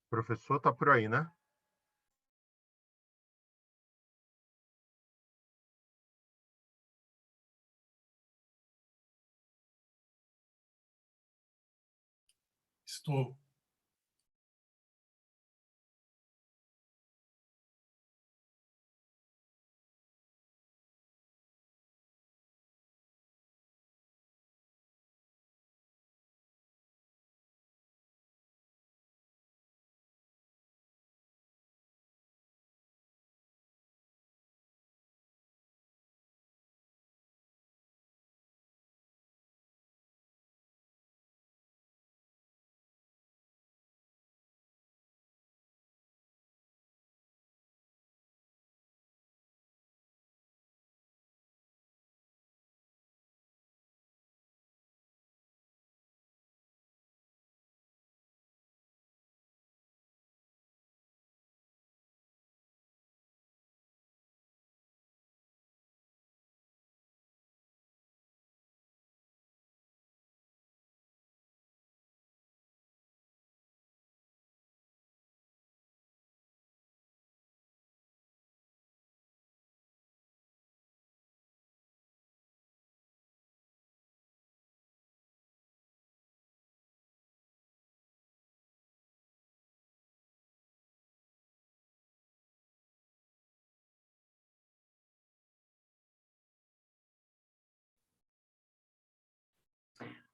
O professor está por aí, né? Estou.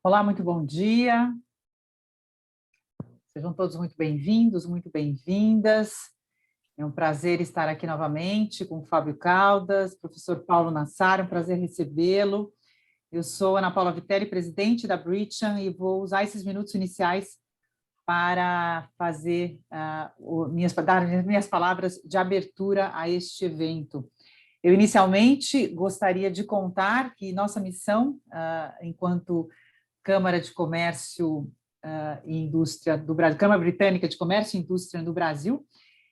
Olá, muito bom dia. Sejam todos muito bem-vindos, muito bem-vindas. É um prazer estar aqui novamente com o Fábio Caldas, professor Paulo Nassar, um prazer recebê-lo. Eu sou Ana Paula Vitelli, presidente da Brigham, e vou usar esses minutos iniciais para fazer dar minhas palavras de abertura a este evento. Eu, inicialmente, gostaria de contar que nossa missão, enquanto Câmara de Comércio e Indústria do Brasil, Câmara Britânica de Comércio e Indústria do Brasil,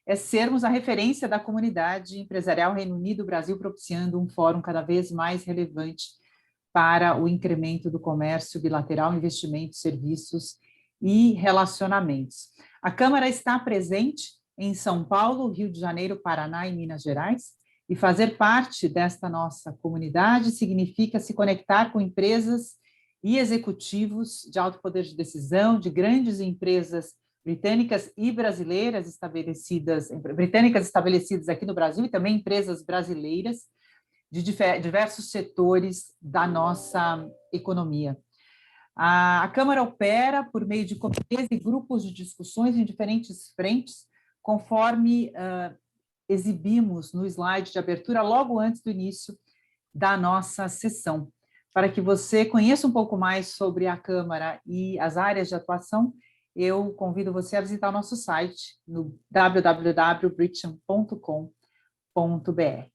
é sermos a referência da comunidade empresarial Reino Unido-Brasil, propiciando um fórum cada vez mais relevante para o incremento do comércio bilateral, investimentos, serviços e relacionamentos. A Câmara está presente em São Paulo, Rio de Janeiro, Paraná e Minas Gerais, e fazer parte desta nossa comunidade significa se conectar com empresas e executivos de alto poder de decisão, de grandes empresas britânicas e brasileiras estabelecidas aqui no Brasil, e também empresas brasileiras de diversos setores da nossa economia. A Câmara opera por meio de comitês e grupos de discussões em diferentes frentes, conforme exibimos no slide de abertura logo antes do início da nossa sessão. Para que você conheça um pouco mais sobre a Câmara e as áreas de atuação, eu convido você a visitar o nosso site no www.brigham.com.br.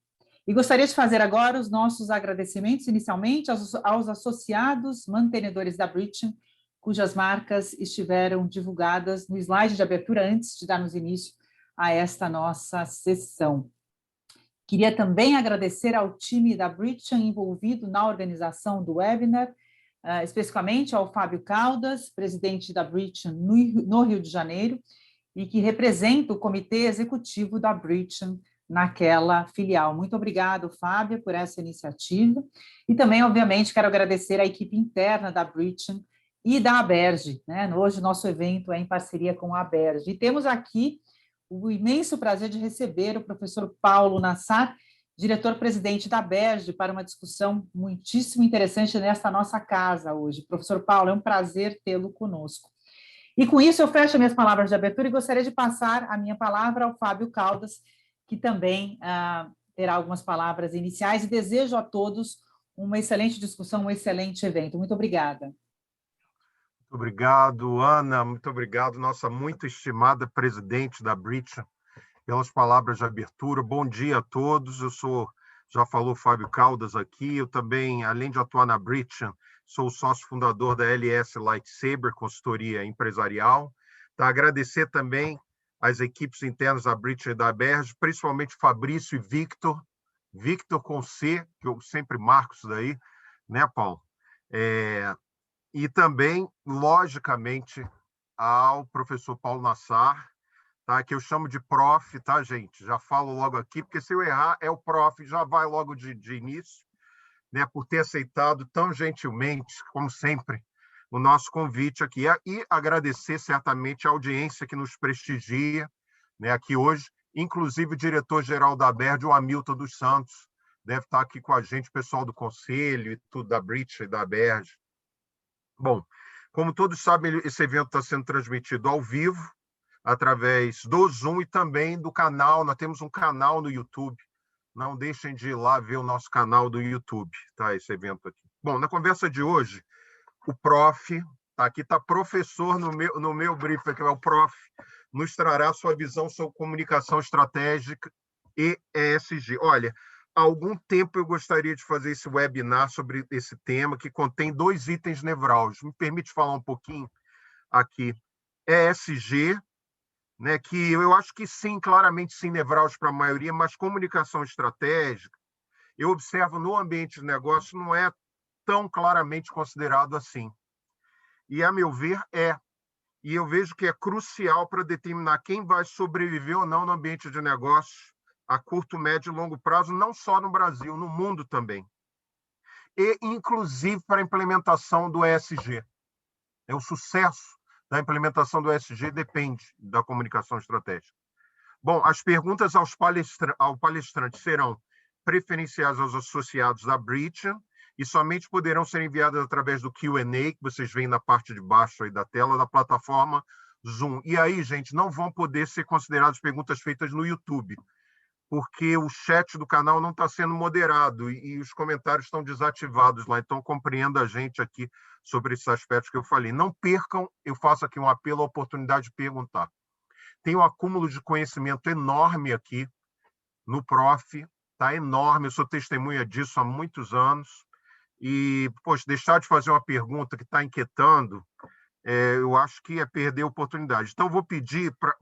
E gostaria de fazer agora os nossos agradecimentos, inicialmente, aos associados mantenedores da Brigham, cujas marcas estiveram divulgadas no slide de abertura antes de darmos início a esta nossa sessão. Queria também agradecer ao time da Brigham envolvido na organização do webinar, especificamente ao Fábio Caldas, presidente da Brigham no Rio de Janeiro, e que representa o comitê executivo da Brigham naquela filial. Muito obrigado, Fábio, por essa iniciativa. E também, obviamente, quero agradecer à equipe interna da Brigham e da Aberge, né? Hoje, nosso evento é em parceria com a Aberge. E temos aqui o imenso prazer de receber o professor Paulo Nassar, diretor-presidente da Aberge, para uma discussão muitíssimo interessante nesta nossa casa hoje. Professor Paulo, é um prazer tê-lo conosco. E com isso eu fecho minhas palavras de abertura e gostaria de passar a minha palavra ao Fábio Caldas, que também terá algumas palavras iniciais, e desejo a todos uma excelente discussão, um excelente evento. Muito obrigada. Muito obrigado, Ana. Muito obrigado, nossa muito estimada presidente da Brigham, pelas palavras de abertura. Bom dia a todos. Já falou Fábio Caldas aqui. Eu também, além de atuar na Brigham, sou sócio fundador da LS Lightsaber, consultoria empresarial. Tá, agradecer também às equipes internas da Brigham e da Aberge, principalmente Fabrício e Victor. Victor com C, que eu sempre marco isso daí, né, Paulo? E também, logicamente, ao professor Paulo Nassar, tá? Que eu chamo de prof, tá, gente? Já falo logo aqui, porque se eu errar, é o prof, já vai logo de início, né? Por ter aceitado tão gentilmente, como sempre, o nosso convite aqui. E agradecer certamente a audiência que nos prestigia, né, aqui hoje, inclusive o diretor-geral da ABERJ, o Hamilton dos Santos, deve estar aqui com a gente, o pessoal do Conselho e tudo, da British e da ABERJ. Bom, como todos sabem, esse evento está sendo transmitido ao vivo, através do Zoom e também do canal. Nós temos um canal no YouTube. Não deixem de ir lá ver o nosso canal do YouTube, tá? Esse evento aqui. Bom, na conversa de hoje, o prof, tá? Aqui está professor no meu brief, que é o prof, nos trará sua visão sobre comunicação estratégica e ESG. Olha, há algum tempo eu gostaria de fazer esse webinar sobre esse tema, que contém 2 itens nevrálgicos. Me permite falar um pouquinho aqui. ESG, né, que eu acho que sim, claramente sim, nevrálgico para a maioria, mas comunicação estratégica, eu observo no ambiente de negócio, não é tão claramente considerado assim. E, a meu ver, é. E eu vejo que é crucial para determinar quem vai sobreviver ou não no ambiente de negócio a curto, médio e longo prazo, não só no Brasil, no mundo também. E, inclusive, para a implementação do ESG. É o sucesso da implementação do ESG depende da comunicação estratégica. Bom, as perguntas ao palestrante serão preferenciais aos associados da British e somente poderão ser enviadas através do Q&A, que vocês veem na parte de baixo aí da tela, da plataforma Zoom. E aí, gente, não vão poder ser consideradas perguntas feitas no YouTube, porque o chat do canal não está sendo moderado e os comentários estão desativados lá. Então, compreenda a gente aqui sobre esses aspectos que eu falei. Não percam, eu faço aqui um apelo à oportunidade de perguntar. Tem um acúmulo de conhecimento enorme aqui no Prof, tá enorme, eu sou testemunha disso há muitos anos, e, poxa, deixar de fazer uma pergunta que está inquietando, eu acho que é perder a oportunidade. Então, vou pedir para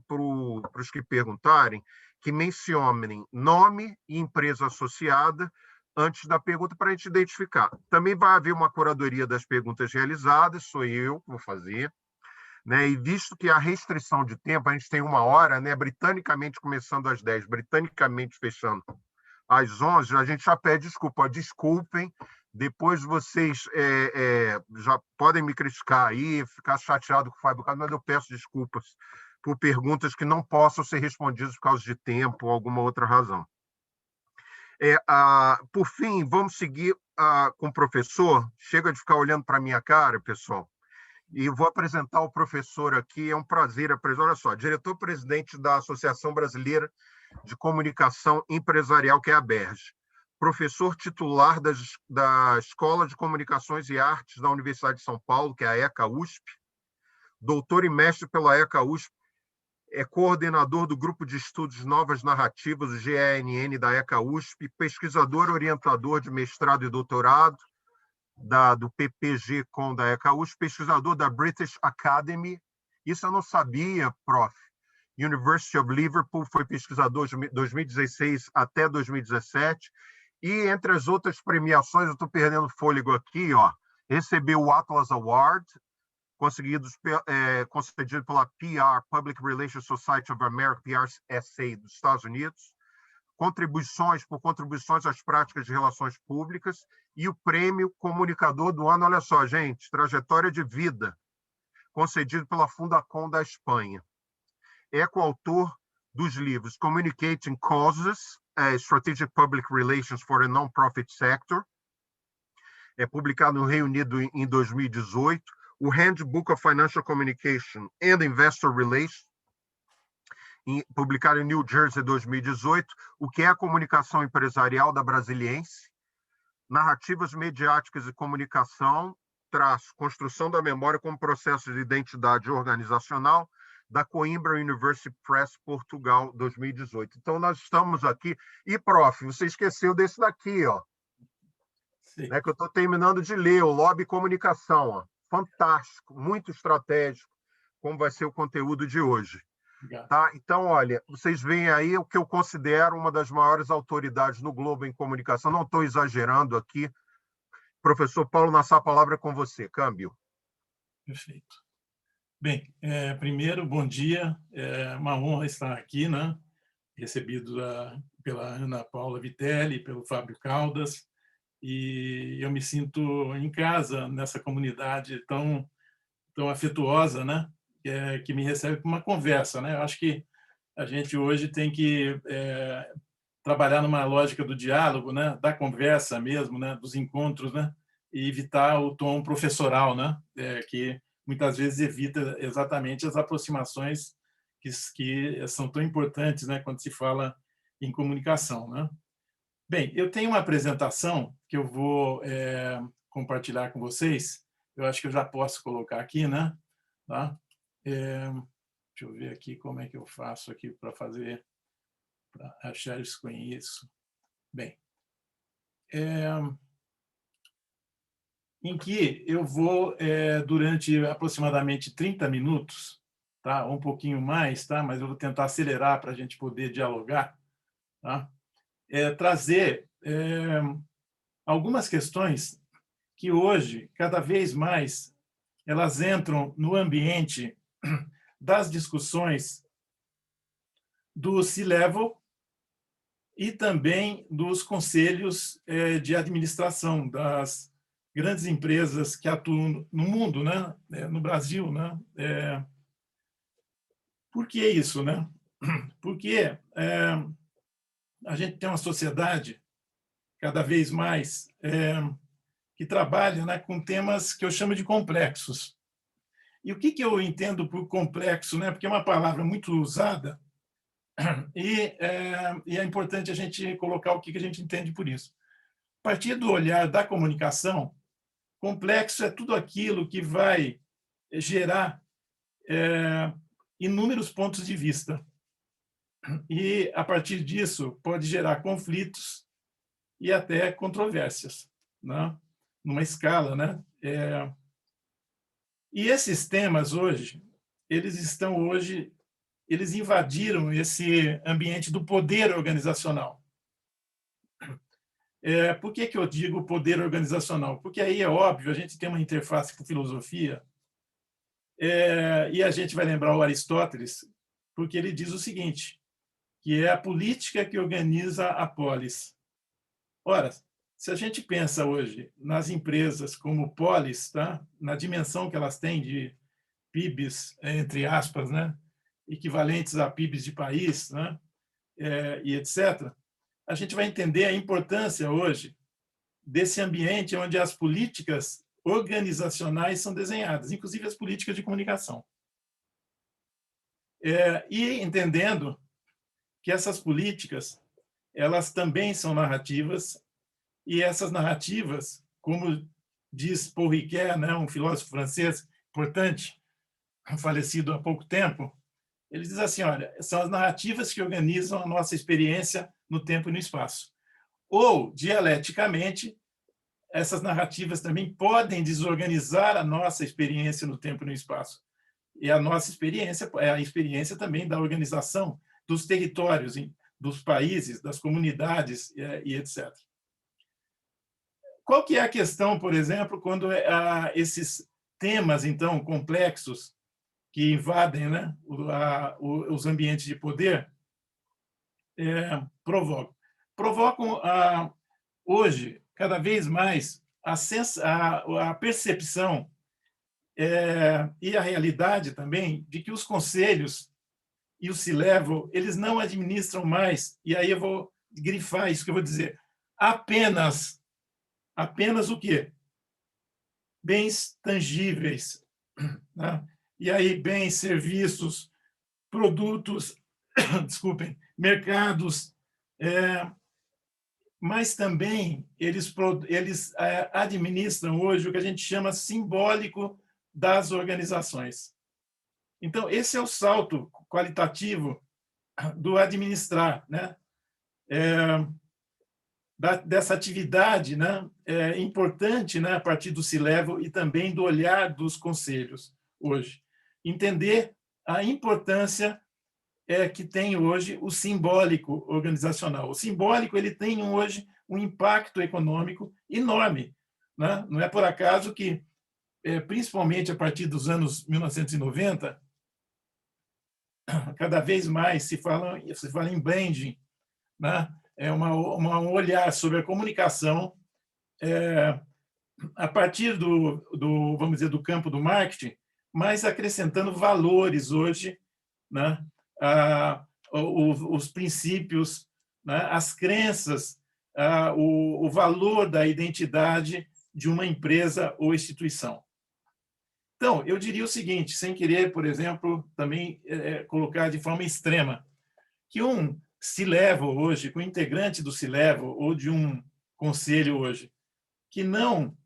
os que perguntarem que mencionem nome e empresa associada antes da pergunta para a gente identificar. Também vai haver uma curadoria das perguntas realizadas, sou eu que vou fazer, né? E visto que a restrição de tempo, a gente tem 1 hora, né? Britanicamente começando às 10, britanicamente fechando às 11, a gente já pede desculpa. Desculpem, depois vocês já podem me criticar aí, ficar chateado com o Fábio, mas eu peço desculpas por perguntas que não possam ser respondidas por causa de tempo ou alguma outra razão. Por fim, vamos seguir com o professor. Chega de ficar olhando para a minha cara, pessoal. E vou apresentar o professor aqui, é um prazer apresentar. Olha só, diretor-presidente da Associação Brasileira de Comunicação Empresarial, que é a ABERJ. Professor titular da Escola de Comunicações e Artes da Universidade de São Paulo, que é a ECA-USP. Doutor e mestre pela ECA-USP. É coordenador do Grupo de Estudos Novas Narrativas, o GENN, da ECA-USP. Pesquisador orientador de mestrado e doutorado do PPG-Com da ECA-USP, pesquisador da British Academy. Isso eu não sabia, prof. University of Liverpool, foi pesquisador de 2016 até 2017. E entre as outras premiações, eu estou perdendo fôlego aqui, ó, recebeu o Atlas Award, concedido pela PR, Public Relations Society of America, PRSA, dos Estados Unidos. Contribuições às práticas de relações públicas e o prêmio Comunicador do Ano. Olha só, gente, trajetória de vida, concedido pela Fundacom da Espanha. É coautor dos livros Communicating Causes, Strategic Public Relations for a Non-Profit Sector, publicado no Reino Unido em 2018, o Handbook of Financial Communication and Investor Relations, publicado em New Jersey em 2018, o que é a comunicação empresarial da Brasiliense, narrativas mediáticas e comunicação, construção da memória como processo de identidade organizacional, da Coimbra University Press, Portugal, 2018. Então, nós estamos aqui. E, prof, você esqueceu desse daqui, ó, né, que eu estou terminando de ler, o Lobby Comunicação. Ó. Fantástico, muito estratégico, como vai ser o conteúdo de hoje. Tá? Então, olha, vocês veem aí o que eu considero uma das maiores autoridades no globo em comunicação. Não estou exagerando aqui. Professor Paulo Nassar, a palavra é com você. Câmbio. Perfeito. Bem, primeiro, bom dia. É uma honra estar aqui, né? Recebido pela Ana Paula Vitelli, pelo Fábio Caldas, e eu me sinto em casa nessa comunidade tão afetuosa, né? Que me recebe para uma conversa, né? Eu acho que a gente hoje tem que trabalhar numa lógica do diálogo, né? Da conversa mesmo, né? Dos encontros, né? E evitar o tom professoral, né? Que muitas vezes evita exatamente as aproximações que são tão importantes, né? Quando se fala em comunicação, né? Bem, eu tenho uma apresentação que eu vou compartilhar com vocês. Eu acho que eu já posso colocar aqui, né? Tá? Deixa eu ver aqui como é que eu faço aqui para achar isso com isso. Bem, em que eu vou, durante aproximadamente 30 minutos, tá? Um pouquinho mais, tá? Mas eu vou tentar acelerar para a gente poder dialogar, tá? Trazer algumas questões que hoje, cada vez mais, elas entram no ambiente das discussões do C-Level e também dos conselhos de administração das grandes empresas que atuam no mundo, né? No Brasil, né? Por que isso, né? Porque a gente tem uma sociedade cada vez mais que trabalha, né, com temas que eu chamo de complexos. E o que eu entendo por complexo, né? Porque é uma palavra muito usada e é importante a gente colocar o que a gente entende por isso. A partir do olhar da comunicação, complexo é tudo aquilo que vai gerar inúmeros pontos de vista. E, a partir disso, pode gerar conflitos e até controvérsias, né? Numa escala, né? E esses temas hoje, eles invadiram esse ambiente do poder organizacional. Por que eu digo poder organizacional? Porque aí é óbvio, a gente tem uma interface com filosofia, e a gente vai lembrar o Aristóteles, porque ele diz o seguinte, que é a política que organiza a polis. Ora, se a gente pensa hoje nas empresas como polis, tá? Na dimensão que elas têm de PIBs, entre aspas, né? Equivalentes a PIBs de país, né? E etc., a gente vai entender a importância hoje desse ambiente onde as políticas organizacionais são desenhadas, inclusive as políticas de comunicação. E entendendo que essas políticas, elas também são narrativas, e essas narrativas, como diz Paul Ricoeur, né, um filósofo francês importante, falecido há pouco tempo, ele diz assim, olha, são as narrativas que organizam a nossa experiência no tempo e no espaço. Ou, dialeticamente, essas narrativas também podem desorganizar a nossa experiência no tempo e no espaço. E a nossa experiência é a experiência também da organização dos territórios, dos países, das comunidades e etc. Qual que é a questão, por exemplo, quando esses temas, então, complexos que invadem, né, os ambientes de poder provocam hoje, cada vez mais, a percepção e a realidade também de que os conselhos e o C-Level, eles não administram mais, e aí eu vou grifar isso que eu vou dizer, apenas o quê? Bens tangíveis, né? E aí bens, serviços, produtos, desculpem, mercados, mas também eles administram hoje o que a gente chama simbólico das organizações. Então, esse é o salto qualitativo do administrar, né? Dessa atividade, né? Importante, né? A partir do C-Level e também do olhar dos conselhos hoje. Entender a importância que tem hoje o simbólico organizacional. O simbólico ele tem hoje um impacto econômico enorme, né? Não é por acaso que principalmente a partir dos anos 1990, cada vez mais se fala em branding, né? Um olhar sobre a comunicação a partir vamos dizer, do campo do marketing, mas acrescentando valores hoje, né? Os princípios, né? As crenças, o valor da identidade de uma empresa ou instituição. Então, eu diria o seguinte, sem querer, por exemplo, também colocar de forma extrema, que um C-Level hoje, que um integrante do C-Level ou de um conselho hoje, que não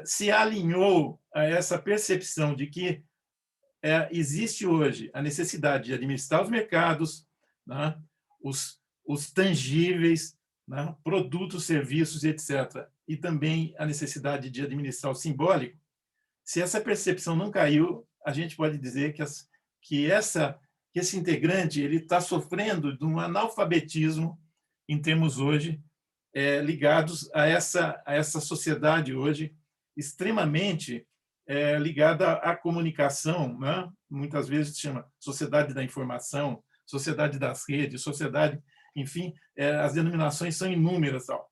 se alinhou a essa percepção de que existe hoje a necessidade de administrar os mercados, né, os tangíveis, né, produtos, serviços, etc., e também a necessidade de administrar o simbólico. Se essa percepção não caiu, a gente pode dizer que esse integrante ele está sofrendo de um analfabetismo em termos hoje ligados a essa sociedade hoje extremamente ligada à comunicação, né? Muitas vezes se chama sociedade da informação, sociedade das redes, sociedade, enfim, as denominações são inúmeras. Tal.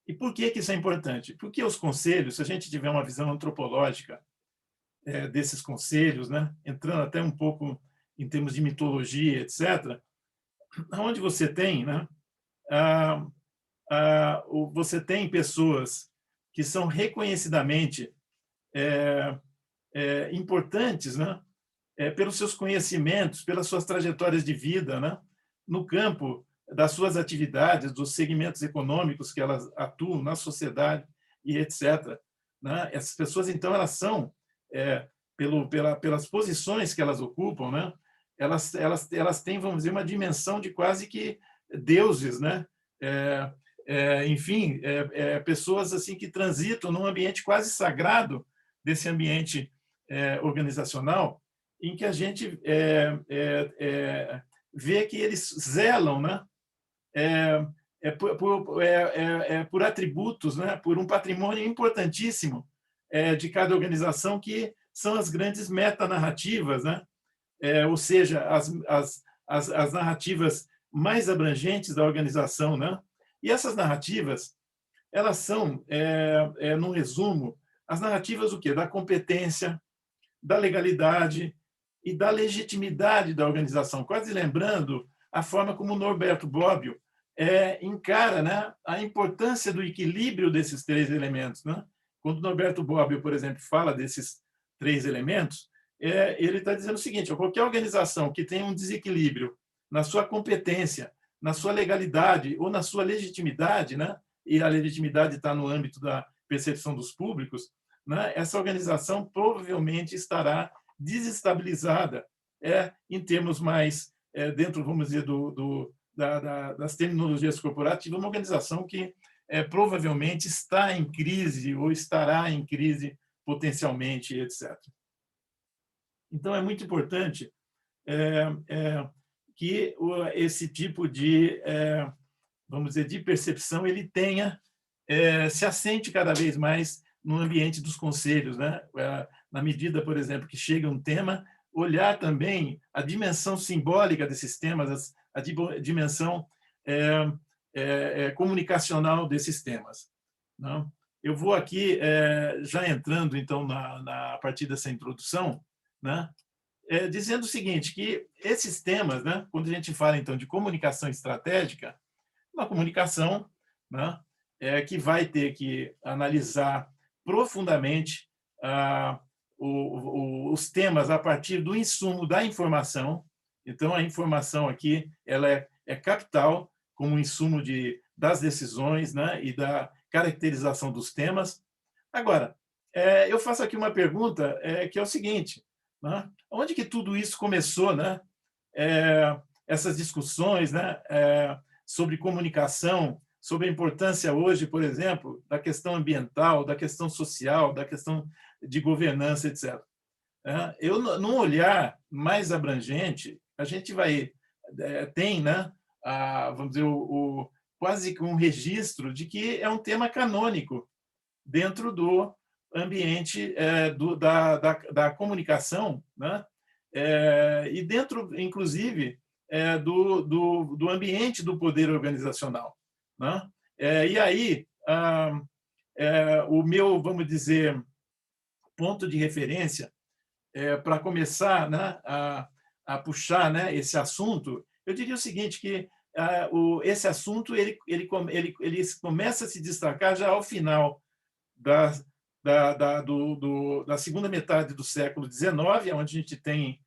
E por que isso é importante? Porque os conselhos, se a gente tiver uma visão antropológica desses conselhos, né? Entrando até um pouco em termos de mitologia, etc., onde você tem, né? Você tem pessoas que são reconhecidamente importantes, né? Pelos seus conhecimentos, pelas suas trajetórias de vida, né? No campo das suas atividades, dos segmentos econômicos que elas atuam na sociedade e etc. Né? Essas pessoas, então, elas são, pelas posições que elas ocupam, né? Elas têm, vamos dizer, uma dimensão de quase que deuses, né? Enfim, pessoas assim que transitam num ambiente quase sagrado desse ambiente organizacional, em que a gente vê que eles zelam, né? Por atributos, né? Por um patrimônio importantíssimo de cada organização, que são as grandes metanarrativas, né? Ou seja, as narrativas mais abrangentes da organização, né? E essas narrativas, elas são, num resumo, as narrativas o quê? Da competência, da legalidade e da legitimidade da organização. Quase lembrando a forma como Norberto Bobbio encara, né, a importância do equilíbrio desses três elementos. Né? Quando Norberto Bobbio, por exemplo, fala desses três elementos, ele está dizendo o seguinte: qualquer organização que tenha um desequilíbrio na sua competência, na sua legalidade ou na sua legitimidade, né, e a legitimidade está no âmbito da percepção dos públicos, né, essa organização provavelmente estará desestabilizada em termos mais, dentro, vamos dizer, das terminologias corporativas, uma organização que provavelmente está em crise ou estará em crise potencialmente, etc. Então, é muito importante que esse tipo de, vamos dizer, de percepção ele tenha, se assente cada vez mais no ambiente dos conselhos, né? Na medida, por exemplo, que chega um tema, olhar também a dimensão simbólica desses temas, a dimensão comunicacional desses temas. Não? Eu vou aqui, já entrando, então, a partir dessa introdução, né? Dizendo o seguinte, que esses temas, né? Quando a gente fala, então, de comunicação estratégica, uma comunicação, né? Que vai ter que analisar profundamente os temas a partir do insumo da informação. Então, a informação aqui ela é capital como insumo das decisões, né, e da caracterização dos temas. Agora, eu faço aqui uma pergunta que é o seguinte: né, onde que tudo isso começou, né? Essas discussões, né, sobre comunicação, sobre a importância hoje, por exemplo, da questão ambiental, da questão social, da questão de governança, etc. Eu, num olhar mais abrangente, a gente tem, né, vamos dizer, quase que um registro de que é um tema canônico dentro ambiente da comunicação, né? E dentro, inclusive, do ambiente do poder organizacional, né? E aí, o meu, vamos dizer, ponto de referência para começar, né, a puxar, né, esse assunto, eu diria o seguinte, que esse assunto ele começa a se destacar já ao final da segunda metade do século XIX, onde a gente tem,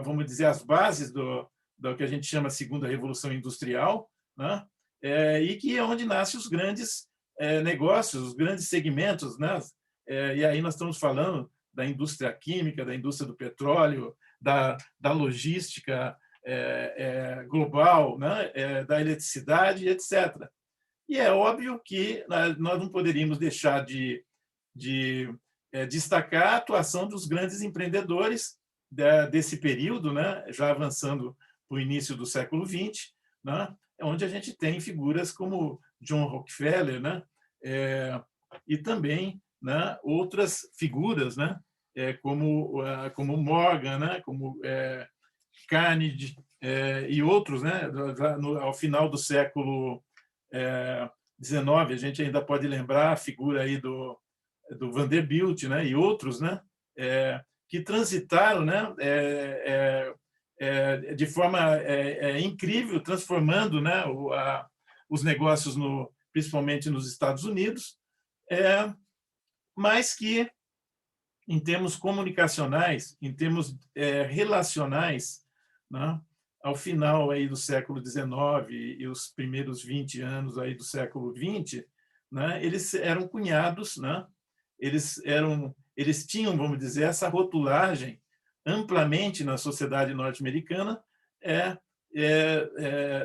vamos dizer, as bases do que a gente chama segunda revolução industrial, né? E que é onde nascem os grandes negócios, os grandes segmentos, né? E aí nós estamos falando da indústria química, da indústria do petróleo, da logística global, né? Da eletricidade, etc. E é óbvio que nós não poderíamos deixar de destacar a atuação dos grandes empreendedores desse período, né? Já avançando para o início do século XX, né? Onde a gente tem figuras como John Rockefeller, né? E também, né, outras figuras, né? Como Morgan, né? Como Carnegie e outros, né? Ao final do século XIX, a gente ainda pode lembrar a figura aí do Vanderbilt, né? E outros, né? Que transitaram, né? De forma incrível, transformando, né? Os negócios, principalmente nos Estados Unidos, mas que, em termos comunicacionais, em termos relacionais, né? Ao final aí do século XIX e os primeiros 20 anos aí do século XX, né? Eles eram cunhados, né? Eles tinham, vamos dizer, essa rotulagem amplamente na sociedade norte-americana,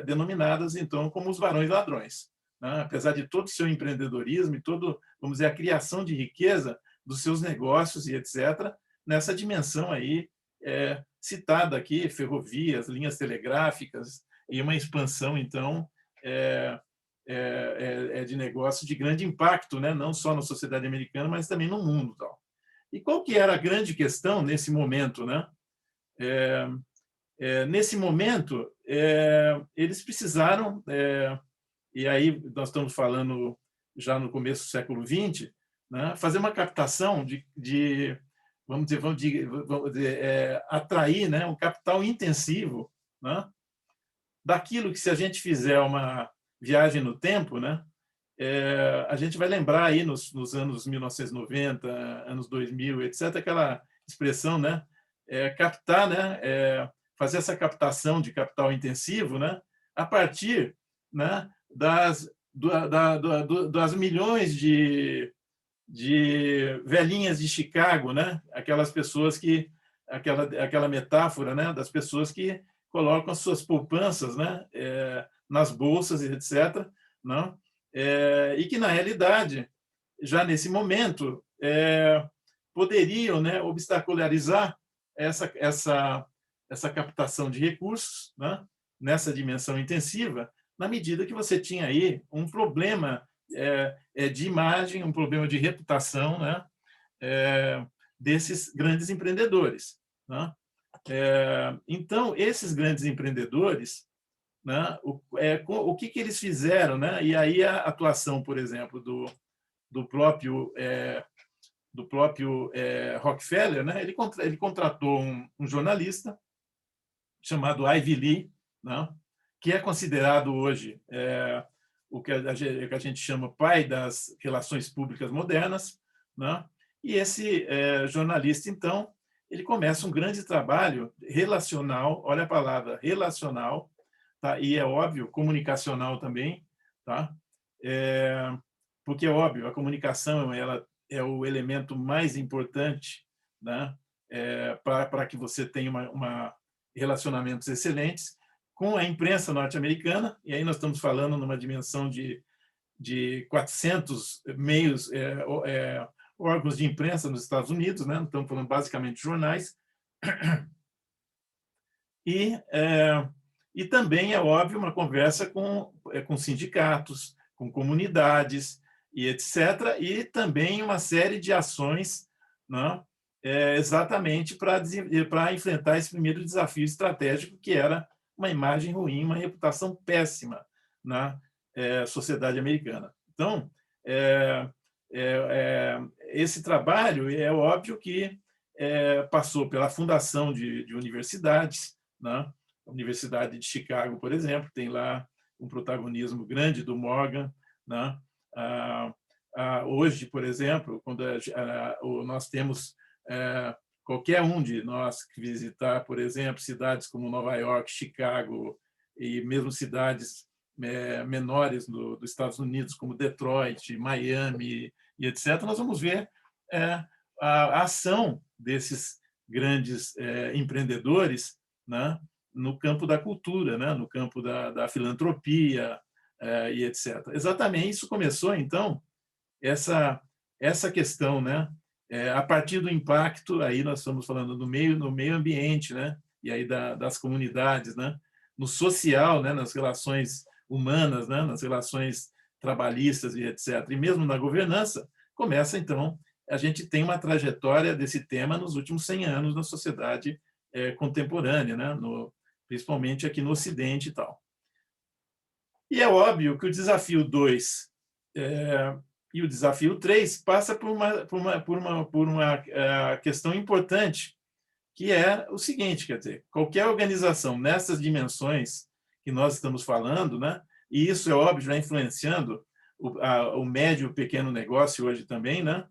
denominadas, então, como os varões ladrões, né? Apesar de todo o seu empreendedorismo e todo, vamos dizer, a criação de riqueza dos seus negócios e etc., nessa dimensão aí citada aqui, ferrovias, linhas telegráficas, e uma expansão, então, de negócio de grande impacto, né? Não só na sociedade americana, mas também no mundo. Tal. E qual que era a grande questão nesse momento, né? Nesse momento, eles precisaram, e aí nós estamos falando já no começo do século XX, né? Fazer uma captação vamos dizer, atrair, né? Um capital intensivo, né? Daquilo que, se a gente fizer uma viagem no tempo, né? A gente vai lembrar aí nos anos 1990, anos 2000, etc., aquela expressão, né? Captar, né? Fazer essa captação de capital intensivo, né? A partir, né? das milhões de velhinhas de Chicago, né? Aquelas pessoas aquela metáfora, né? Das pessoas que colocam as suas poupanças, né? Nas bolsas, etc., não? E que, na realidade, já nesse momento, poderiam, né, obstacularizar essa captação de recursos, né, nessa dimensão intensiva, na medida que você tinha aí um problema de imagem, um problema de reputação, né, desses grandes empreendedores, né? Então, esses grandes empreendedores, né, o que eles fizeram, né? E aí a atuação, por exemplo, do próprio Rockefeller, né? Ele contratou um jornalista chamado Ivy Lee, né? Que é considerado hoje o que a gente chama pai das relações públicas modernas, né? E esse jornalista, então, ele começa um grande trabalho relacional, olha a palavra, relacional, tá? E é óbvio, comunicacional também, tá? Porque é óbvio, a comunicação ela é o elemento mais importante, né? Para que você tenha relacionamentos excelentes com a imprensa norte-americana, e aí nós estamos falando numa dimensão de 400 meios, órgãos de imprensa nos Estados Unidos, né? Estamos falando basicamente de jornais, e também, é óbvio, uma conversa com sindicatos, com comunidades, e etc., e também uma série de ações, né, exatamente para enfrentar esse primeiro desafio estratégico, que era uma imagem ruim, uma reputação péssima na sociedade americana. Então, esse trabalho é óbvio que passou pela fundação de universidades, né? A Universidade de Chicago, por exemplo, tem lá um protagonismo grande do Morgan, né? Hoje, por exemplo, quando nós temos qualquer um de nós que visitar, por exemplo, cidades como Nova York, Chicago e mesmo cidades menores dos Estados Unidos, como Detroit, Miami e etc., nós vamos ver a ação desses grandes empreendedores, né, no campo da cultura, né, no campo da filantropia e etc. Exatamente, isso começou, então, essa questão, né, a partir do impacto, aí nós estamos falando no meio ambiente, né, e aí das comunidades, né, no social, né, nas relações humanas, né, nas relações trabalhistas e etc. E mesmo na governança, começa, então, a gente tem uma trajetória desse tema nos últimos 100 anos na sociedade contemporânea, né, principalmente aqui no Ocidente e tal. E é óbvio que o desafio 2 e o desafio 3 passa por uma questão importante, que é o seguinte, quer dizer, qualquer organização nessas dimensões que nós estamos falando, né, e isso é óbvio, já influenciando o médio e o pequeno negócio hoje também, né,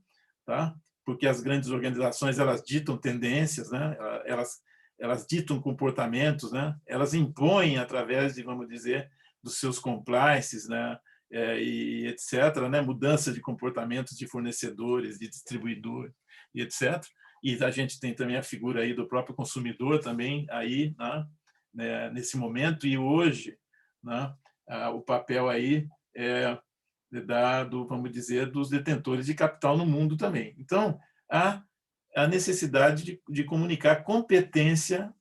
tá? Porque as grandes organizações, elas ditam tendências, né, elas ditam comportamentos, né, elas impõem através de, vamos dizer, dos seus compliances, né, e etc., né, mudança de comportamentos de fornecedores, de distribuidores, e etc. E a gente tem também a figura aí do próprio consumidor também aí, né, nesse momento, e hoje, né, o papel aí dado, vamos dizer, dos detentores de capital no mundo também. Então, há a necessidade de comunicar competência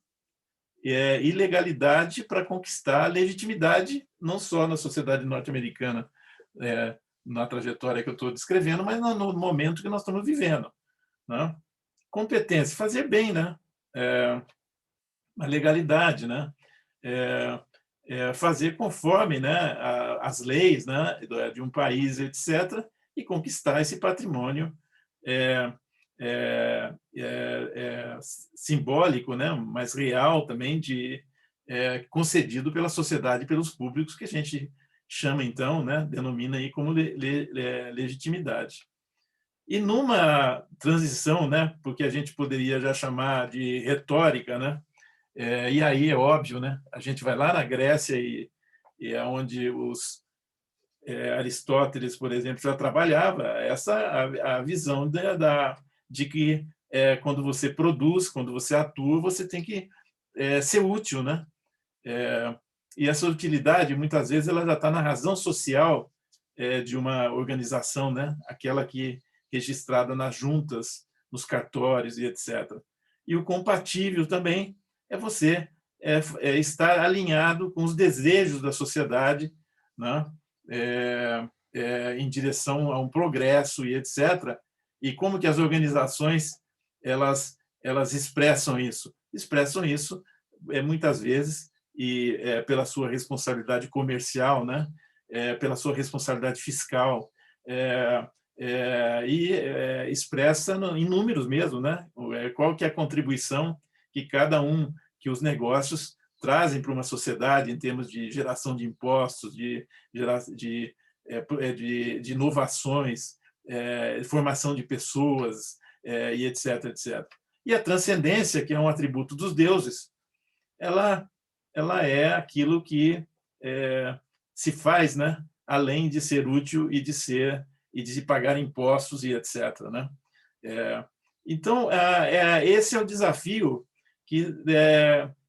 e legalidade para conquistar legitimidade, não só na sociedade norte-americana, na trajetória que eu estou descrevendo, mas no momento que nós estamos vivendo, né? Competência, fazer bem, né? A legalidade, né? Fazer conforme, né, as leis, né, de um país, etc., e conquistar esse patrimônio simbólico, né, mas real também, concedido pela sociedade, pelos públicos, que a gente chama, então, né, denomina aí como legitimidade. E numa transição, né, porque a gente poderia já chamar de retórica, né, e aí é óbvio, né, a gente vai lá na Grécia e é onde Aristóteles, por exemplo, já trabalhava a visão de que quando você produz, quando você atua, você tem que ser útil, né? E essa utilidade, muitas vezes, ela já está na razão social de uma organização, né? Aquela que registrada nas juntas, nos cartórios e etc. E o compatível também é você estar alinhado com os desejos da sociedade, né? Em direção a um progresso e etc. E como que as organizações elas expressam isso? Expressam isso muitas vezes e pela sua responsabilidade comercial, né? Pela sua responsabilidade fiscal, e expressa em números mesmo, né? Qual que é a contribuição que os negócios trazem para uma sociedade em termos de geração de impostos, de inovações, formação de pessoas, e etc., etc. E a transcendência, que é um atributo dos deuses, ela é aquilo que se faz, né, além de ser útil e de se pagar impostos e etc., né? Então, esse é o desafio que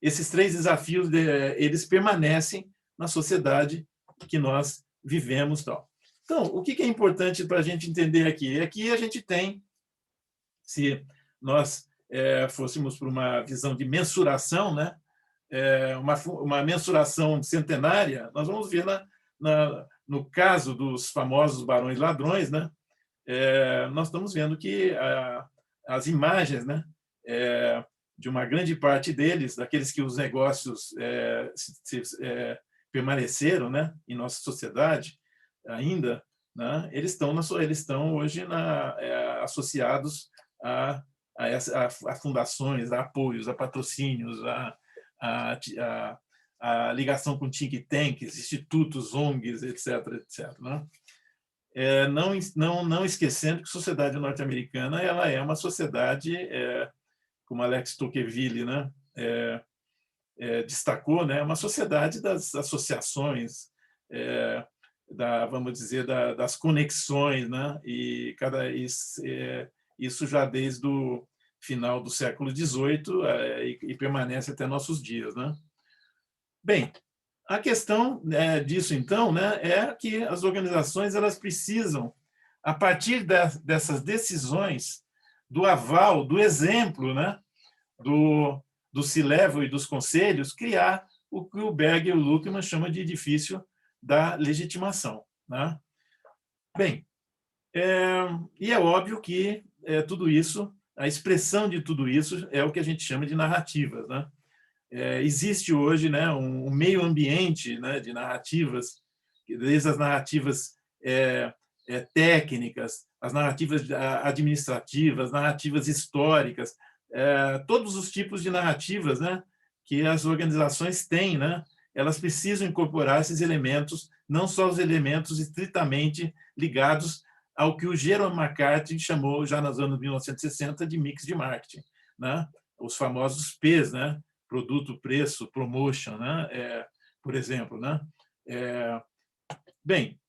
esses 3 desafios eles permanecem na sociedade que nós vivemos, tal. Então, o que é importante para a gente entender aqui? Aqui a gente tem, se nós fôssemos para uma visão de mensuração, né, uma mensuração centenária, nós vamos ver no caso dos famosos barões ladrões, né, nós estamos vendo que as imagens, né, de uma grande parte deles, daqueles que os negócios permaneceram, né, em nossa sociedade ainda, né, eles estão hoje associados a fundações, a apoios, a patrocínios, a ligação com think tanks, institutos, ONGs, etc., etc., né? Não esquecendo que a sociedade norte-americana ela é uma sociedade, como Alex Tocqueville, né, destacou, né, uma sociedade das associações, vamos dizer, das conexões, né, e isso já desde o final do século XVIII e permanece até nossos dias, né? Bem, a questão disso, então, né, é que as organizações elas precisam, a partir dessas decisões, do aval, do exemplo, né, do C-Level e dos conselhos, criar o que o Berg e o Luckmann chamam de edifício da legitimação, né? Bem, e é óbvio que tudo isso, a expressão de tudo isso é o que a gente chama de narrativas, né? Existe hoje, né, um meio ambiente, né, de narrativas, desde as narrativas técnicas, as narrativas administrativas, narrativas históricas, todos os tipos de narrativas, né, que as organizações têm, né, elas precisam incorporar esses elementos, não só os elementos estritamente ligados ao que o Jerome McCarthy chamou, já nos anos 1960, de mix de marketing, né, os famosos P's, né, produto, preço, promotion, né? Por exemplo, né? Bem,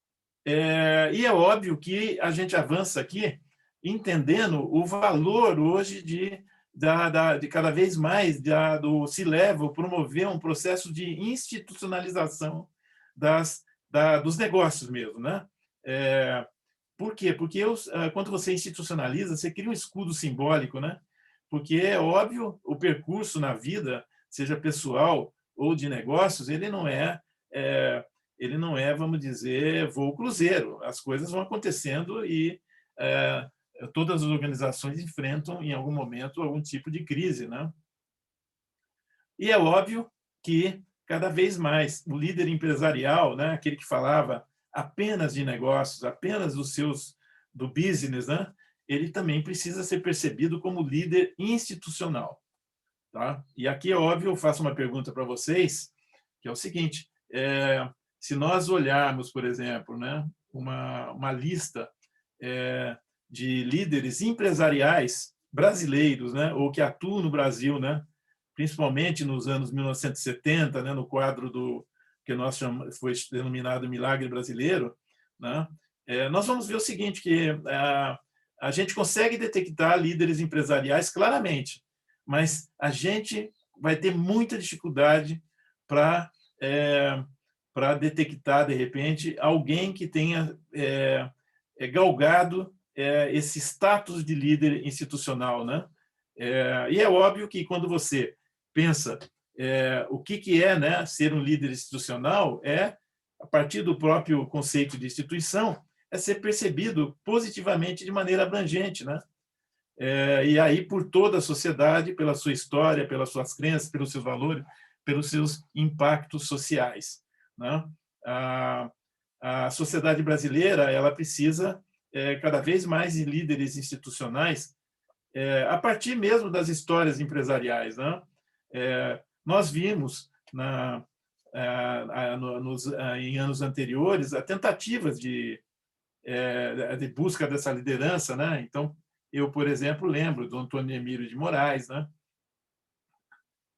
e é óbvio que a gente avança aqui entendendo o valor hoje de cada vez mais do C-Level promover um processo de institucionalização dos negócios mesmo, né? Por quê? Porque quando você institucionaliza, você cria um escudo simbólico, né? Porque é óbvio, o percurso na vida, seja pessoal ou de negócios, ele não é, vamos dizer, voo cruzeiro. As coisas vão acontecendo e todas as organizações enfrentam, em algum momento, algum tipo de crise, né? E é óbvio que, cada vez mais, o líder empresarial, né, aquele que falava apenas de negócios, apenas do business, né, ele também precisa ser percebido como líder institucional. Tá? E aqui, é óbvio, eu faço uma pergunta para vocês, que é o seguinte, se nós olharmos, por exemplo, né, uma lista de líderes empresariais brasileiros, né, ou que atuam no Brasil, né, principalmente nos anos 1970, né, no quadro do que nós foi denominado Milagre Brasileiro, né, nós vamos ver o seguinte, que a gente consegue detectar líderes empresariais claramente, mas a gente vai ter muita dificuldade para detectar, de repente, alguém que tenha galgado esse status de líder institucional, né? E é óbvio que, quando você pensa o que é, né, ser um líder institucional, a partir do próprio conceito de instituição, ser percebido positivamente de maneira abrangente, né? E aí por toda a sociedade, pela sua história, pelas suas crenças, pelos seus valores, pelos seus impactos sociais, né? A sociedade brasileira ela precisa cada vez mais de líderes institucionais a partir mesmo das histórias empresariais, né? Nós vimos em anos anteriores tentativas de busca dessa liderança, né? Então, eu, por exemplo, lembro do Antônio Emílio de Moraes, né,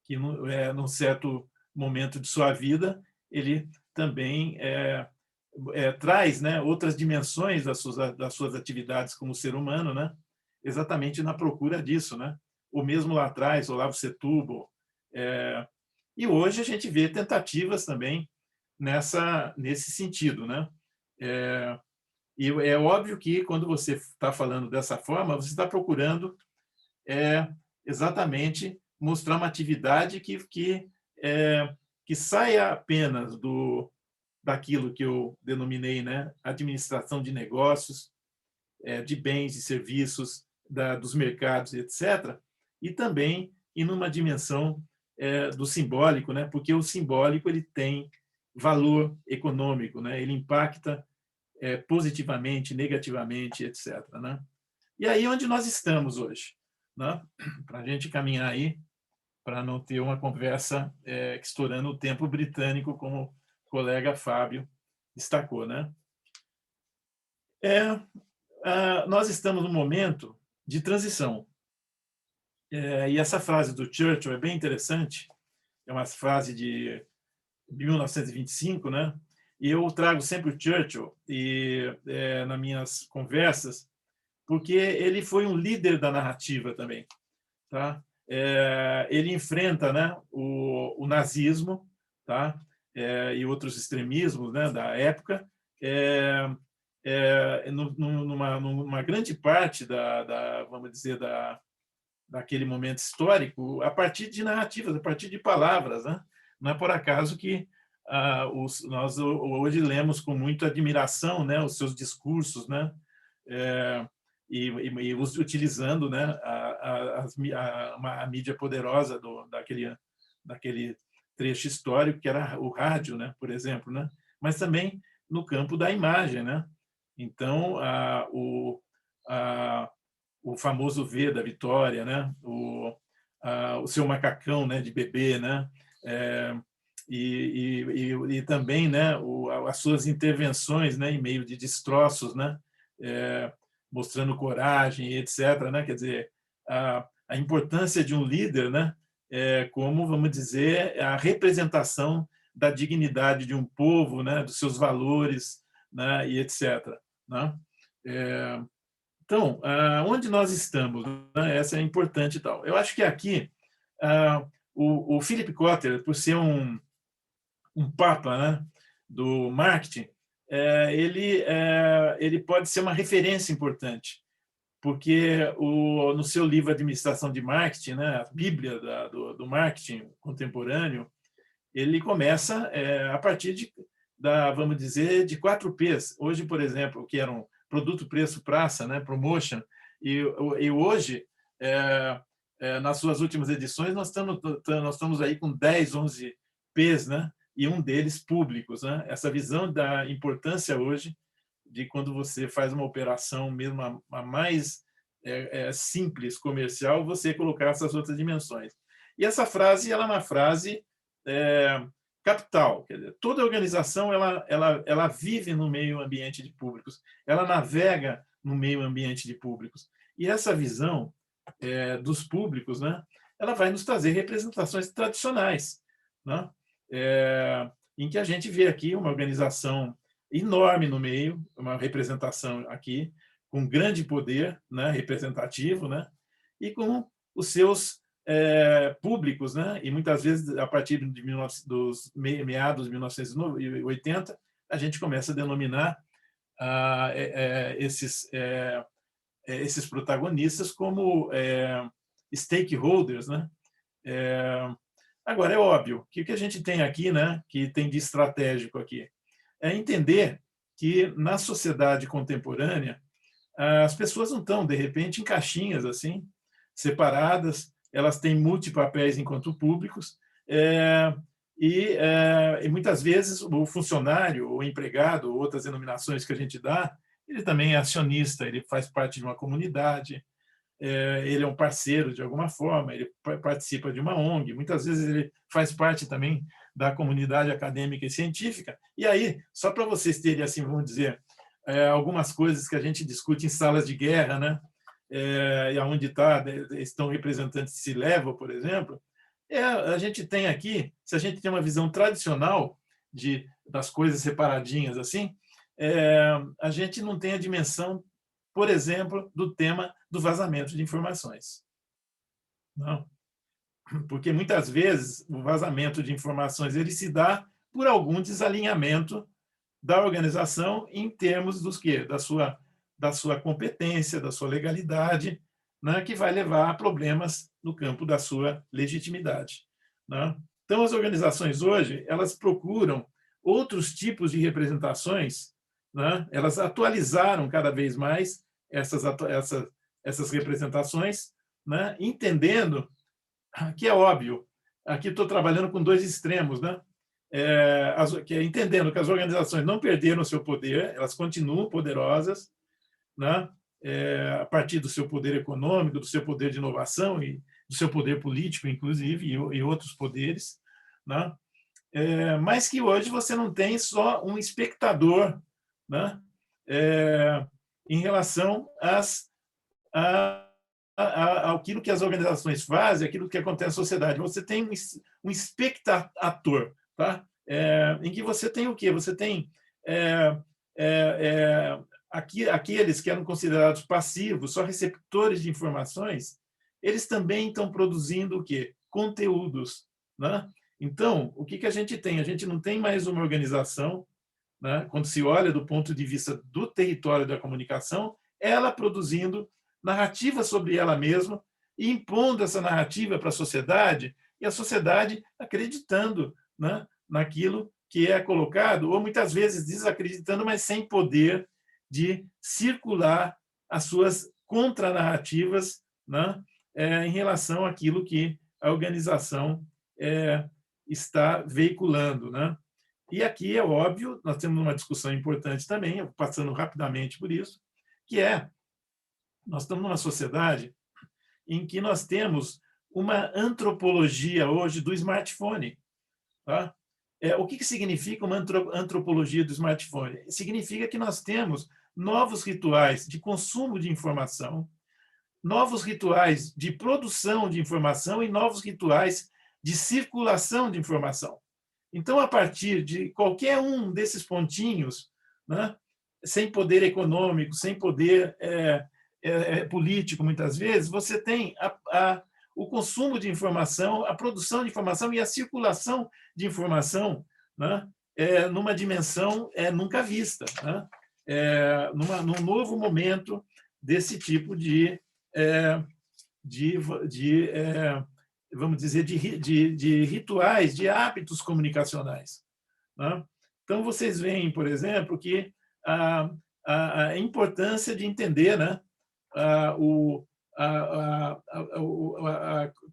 que, num certo momento de sua vida, ele também traz, né, outras dimensões das suas atividades como ser humano, né, exatamente na procura disso, né? Ou mesmo lá atrás, Olavo Setúbal. E hoje a gente vê tentativas também nesse sentido, né? E é óbvio que, quando você está falando dessa forma, você está procurando exatamente mostrar uma atividade que saia apenas daquilo que eu denominei, né, administração de negócios, de bens e serviços, dos mercados, etc., e também em uma dimensão do simbólico, né, porque o simbólico ele tem valor econômico, né, ele impacta positivamente, negativamente, etc., né? E aí onde nós estamos hoje, né? Para a gente caminhar aí, para não ter uma conversa estourando o tempo britânico, como o colega Fábio destacou, né? Nós estamos num momento de transição. E essa frase do Churchill é bem interessante, é uma frase de 1925, né? E eu trago sempre o Churchill nas minhas conversas, porque ele foi um líder da narrativa também, tá? Ele enfrenta, né, o nazismo, tá? E outros extremismos, né, da época, numa grande parte vamos dizer, daquele momento histórico, a partir de narrativas, a partir de palavras, né? Não é por acaso que nós hoje lemos com muita admiração, né, os seus discursos, né? E utilizando, né, a mídia poderosa daquele trecho histórico que era o rádio, né, por exemplo, né? Mas também no campo da imagem, né? Então o famoso V da Vitória, né? O seu macacão, né, de bebê, né? E também, né, as suas intervenções, né, em meio de destroços, né? Mostrando coragem, etc., né? Quer dizer, a importância de um líder, né? Como, vamos dizer, a representação da dignidade de um povo, né? Dos seus valores, né? E etc., né? Então, onde nós estamos, né? Essa é importante e tal. Eu acho que aqui o Philip Kotler, por ser um papa, né, do marketing, ele pode ser uma referência importante, porque no seu livro Administração de Marketing, né, a Bíblia do marketing contemporâneo, ele começa a partir vamos dizer, de 4 P's. Hoje, por exemplo, que eram produto, preço, praça, né, promotion, e hoje, nas suas últimas edições, nós estamos aí com 10, 11 P's, né, e um deles públicos, né? Essa visão da importância hoje de quando você faz uma operação, mesmo a mais simples comercial, você colocar essas outras dimensões. E essa frase ela é uma frase capital. Quer dizer, toda organização ela vive no meio ambiente de públicos, ela navega no meio ambiente de públicos. E essa visão dos públicos, né, ela vai nos trazer representações tradicionais, né, em que a gente vê aqui uma organização enorme no meio, uma representação aqui com grande poder, né, representativo, né, e com os seus públicos, né, e muitas vezes a partir dos meados de 1980 a gente começa a denominar esses protagonistas como stakeholders, né? Agora, é óbvio que o que a gente tem aqui, né, que tem de estratégico aqui, é entender que na sociedade contemporânea as pessoas não estão, de repente, em caixinhas assim, separadas, elas têm multipapéis enquanto públicos, e muitas vezes o funcionário, o empregado, outras denominações que a gente dá, ele também é acionista, ele faz parte de uma comunidade, ele é um parceiro de alguma forma, ele participa de uma ONG, muitas vezes ele faz parte também da comunidade acadêmica e científica. E aí, só para vocês terem, assim, vamos dizer, algumas coisas que a gente discute em salas de guerra, né? E onde estão representantes de C-Level, por exemplo, a gente tem aqui, se a gente tem uma visão tradicional das coisas separadinhas assim, a gente não tem a dimensão, por exemplo, do tema do vazamento de informações. Não. Porque muitas vezes o vazamento de informações ele se dá por algum desalinhamento da organização em termos dos quê? Da sua competência, da sua legalidade, né, que vai levar a problemas no campo da sua legitimidade, né? Então, as organizações hoje elas procuram outros tipos de representações, né? Elas atualizaram cada vez mais essas representações, né? Entendendo que é óbvio, aqui estou trabalhando com dois extremos, né? Entendendo que as organizações não perderam o seu poder, elas continuam poderosas, né? A partir do seu poder econômico, do seu poder de inovação e do seu poder político, inclusive, e outros poderes, né? Mas que hoje você não tem só um espectador, né? Em relação àquilo que as organizações fazem, aquilo que acontece na sociedade. Você tem um espectador, tá? Em que você tem o quê? Você tem aqueles que eram considerados passivos, só receptores de informações, eles também estão produzindo o quê? Conteúdos, né? Então, o que a gente tem? A gente não tem mais uma organização, né? Quando se olha do ponto de vista do território da comunicação, ela produzindo narrativa sobre ela mesma e impondo essa narrativa para a sociedade, e a sociedade acreditando, né, naquilo que é colocado, ou muitas vezes desacreditando, mas sem poder de circular as suas contranarrativas, né, em relação àquilo que a organização está veiculando, né? E aqui é óbvio, nós temos uma discussão importante também, passando rapidamente por isso, que nós estamos numa sociedade em que nós temos uma antropologia hoje do smartphone. Tá? O que significa uma antropologia do smartphone? Significa que nós temos novos rituais de consumo de informação, novos rituais de produção de informação e novos rituais de circulação de informação. Então, a partir de qualquer um desses pontinhos, né, sem poder econômico, sem poder político, muitas vezes, você tem o consumo de informação, a produção de informação e a circulação de informação, né, numa dimensão nunca vista, né, num novo momento desse tipo vamos dizer, de rituais, de hábitos comunicacionais, né? Então, vocês veem, por exemplo, que a importância de entender, né,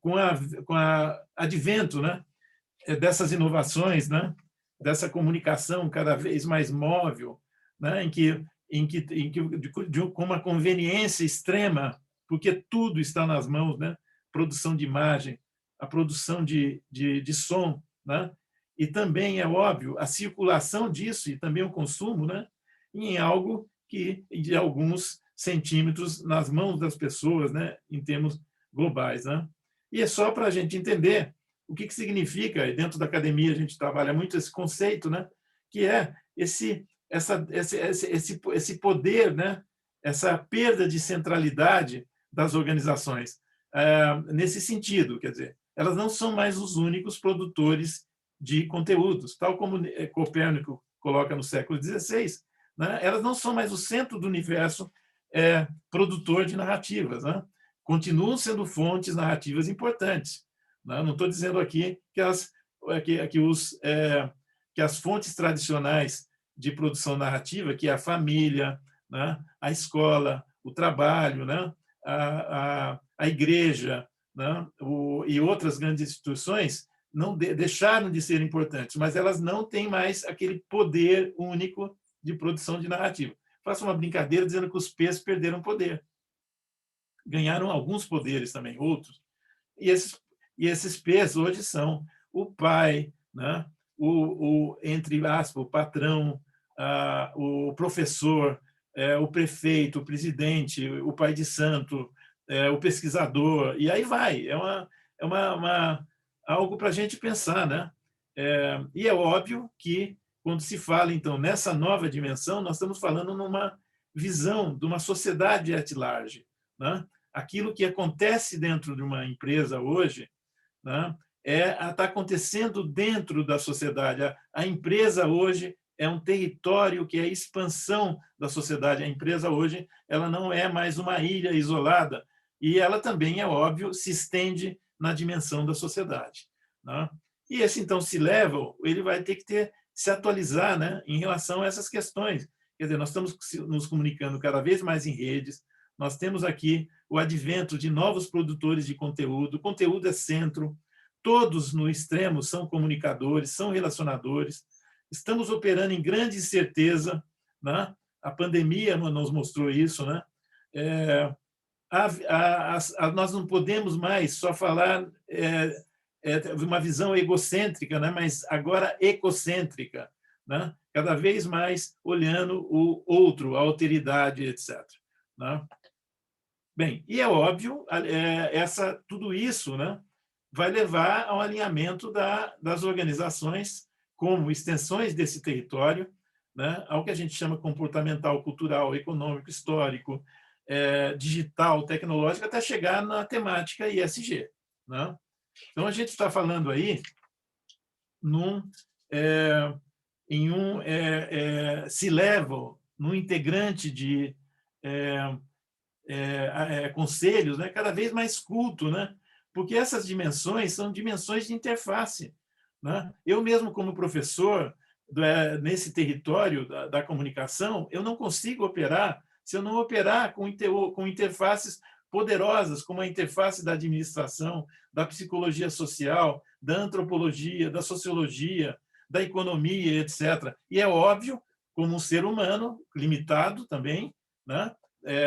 com o advento, né, dessas inovações, né, dessa comunicação cada vez mais móvel, né, com uma conveniência extrema, porque tudo está nas mãos, né? Produção de imagem, a produção de som, né? E também, é óbvio, a circulação disso e também o consumo, né? Em algo que, de alguns centímetros nas mãos das pessoas, né? Em termos globais, né? E é só para a gente entender o que significa, e dentro da academia a gente trabalha muito esse conceito, né? Que é esse poder, né? Essa perda de centralidade das organizações. Nesse sentido, quer dizer, elas não são mais os únicos produtores de conteúdos, tal como Copérnico coloca no século XVI, né? Elas não são mais o centro do universo produtor de narrativas, né? Continuam sendo fontes narrativas importantes, né? Não estou dizendo aqui que as fontes tradicionais de produção narrativa, que é a família, né? A escola, o trabalho, né? A igreja, né? E outras grandes instituições não deixaram de ser importantes, mas elas não têm mais aquele poder único de produção de narrativa. Faço uma brincadeira dizendo que os P's perderam poder. Ganharam alguns poderes também, outros. E esses P's hoje são o pai, né? Entre aspas, o patrão, o professor, o prefeito, o presidente, o pai de santo, o pesquisador, e aí vai. Algo para a gente pensar, né? E é óbvio que, quando se fala, então, nessa nova dimensão, nós estamos falando numa visão de uma sociedade at large, né? Aquilo que acontece dentro de uma empresa hoje, né, está acontecendo dentro da sociedade. A empresa hoje é um território que é a expansão da sociedade. A empresa hoje ela não é mais uma ilha isolada, e ela também, é óbvio, se estende na dimensão da sociedade, né? E esse, então, C-level, ele vai ter que ter se atualizar, né, em relação a essas questões. Quer dizer, nós estamos nos comunicando cada vez mais em redes, nós temos aqui o advento de novos produtores de conteúdo, o conteúdo é centro, todos no extremo são comunicadores, são relacionadores, estamos operando em grande incerteza, né? A pandemia nos mostrou isso, né? Nós não podemos mais só falar uma visão egocêntrica, né? Mas agora ecocêntrica, né? Cada vez mais olhando o outro, a alteridade, etc. Né? Bem, e é óbvio, tudo isso, né, vai levar ao alinhamento das organizações como extensões desse território, né, ao que a gente chama comportamental, cultural, econômico, histórico, digital, tecnológico, até chegar na temática ESG. Né? Então, a gente está falando aí em um C-level, num integrante de conselhos, né, cada vez mais culto, né? Porque essas dimensões são dimensões de interface. Né? Eu mesmo, como professor, nesse território da comunicação, eu não consigo operar se eu não operar com interfaces poderosas, como a interface da administração, da psicologia social, da antropologia, da sociologia, da economia, etc. E é óbvio, como um ser humano limitado também, né?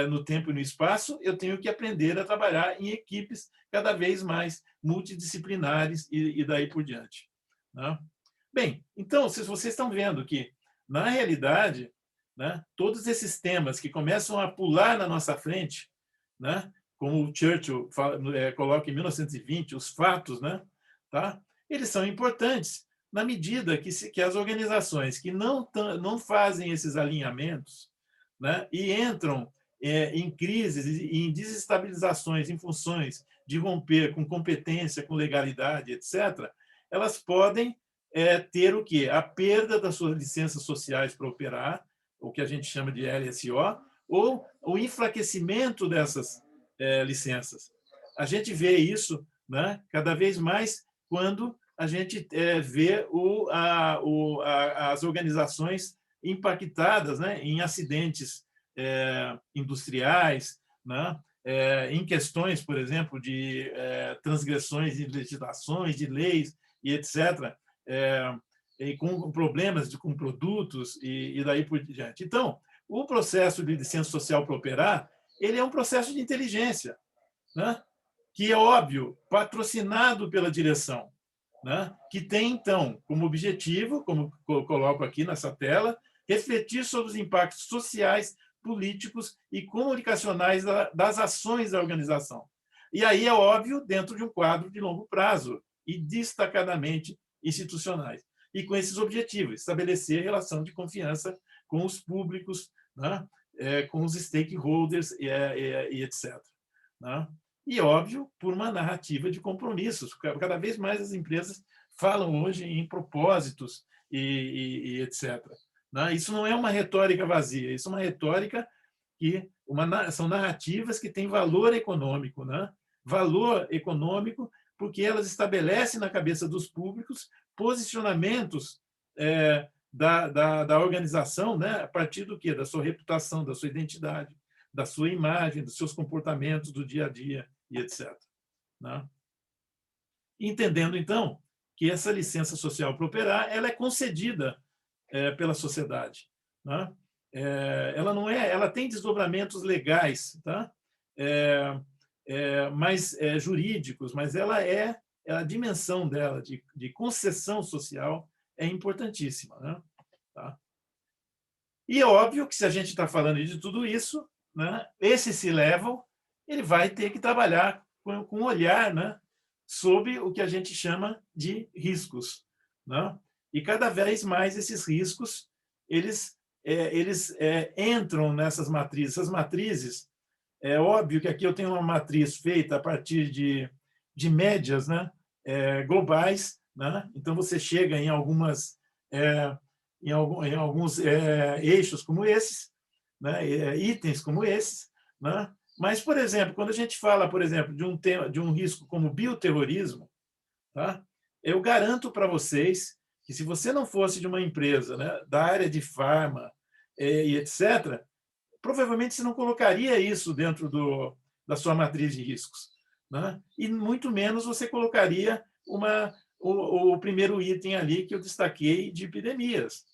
No tempo e no espaço, eu tenho que aprender a trabalhar em equipes cada vez mais multidisciplinares e daí por diante. Né? Bem, então, se vocês estão vendo que, na realidade, né, todos esses temas que começam a pular na nossa frente, né, como o Churchill coloca em 1920, os fatos, né, tá? Eles são importantes na medida que as organizações que não fazem esses alinhamentos, né, e entram em crises e em desestabilizações em funções de romper com competência, com legalidade, etc., elas podem ter o quê? A perda das suas licenças sociais para operar, o que a gente chama de LSO, ou o enfraquecimento dessas licenças. A gente vê isso, né, cada vez mais quando a gente vê as organizações impactadas, né, em acidentes industriais, né, em questões, por exemplo, de transgressões de legislações, de leis e etc., e com problemas com produtos e daí por diante. Então, o processo de licença social para operar, ele é um processo de inteligência, né, que é óbvio, patrocinado pela direção, né, que tem, então, como objetivo, como coloco aqui nessa tela, refletir sobre os impactos sociais, políticos e comunicacionais das ações da organização. E aí é óbvio, dentro de um quadro de longo prazo e destacadamente institucionais. E com esses objetivos, estabelecer relação de confiança com os públicos, né, com os stakeholders e etc. Né? E, óbvio, por uma narrativa de compromissos. Cada vez mais as empresas falam hoje em propósitos e etc. Isso não é uma retórica vazia, isso é uma retórica que são narrativas que têm valor econômico, né? Valor econômico porque elas estabelecem na cabeça dos públicos posicionamentos da organização, né? A partir do quê? Da sua reputação, da sua identidade, da sua imagem, dos seus comportamentos do dia a dia e etc. Né? Entendendo, então, que essa licença social para operar ela é concedida pela sociedade. Né? Ela tem desdobramentos legais, tá? Mais jurídicos, mas a dimensão dela de concessão social é importantíssima. Né? Tá? E é óbvio que, se a gente está falando de tudo isso, né, esse C-level ele vai ter que trabalhar com um olhar, né, sobre o que a gente chama de riscos. Né? E cada vez mais esses riscos eles entram nessas matrizes. Essas matrizes, é óbvio que aqui eu tenho uma matriz feita a partir de médias, né, globais. Né? Então, você chega em alguns eixos como esses, né, itens como esses. Né? Mas, por exemplo, quando a gente fala, por exemplo, de um risco como bioterrorismo, tá? Eu garanto para vocês que se você não fosse de uma empresa, né, da área de farma e etc., provavelmente você não colocaria isso dentro da sua matriz de riscos, né? E muito menos você colocaria o primeiro item ali que eu destaquei de epidemias,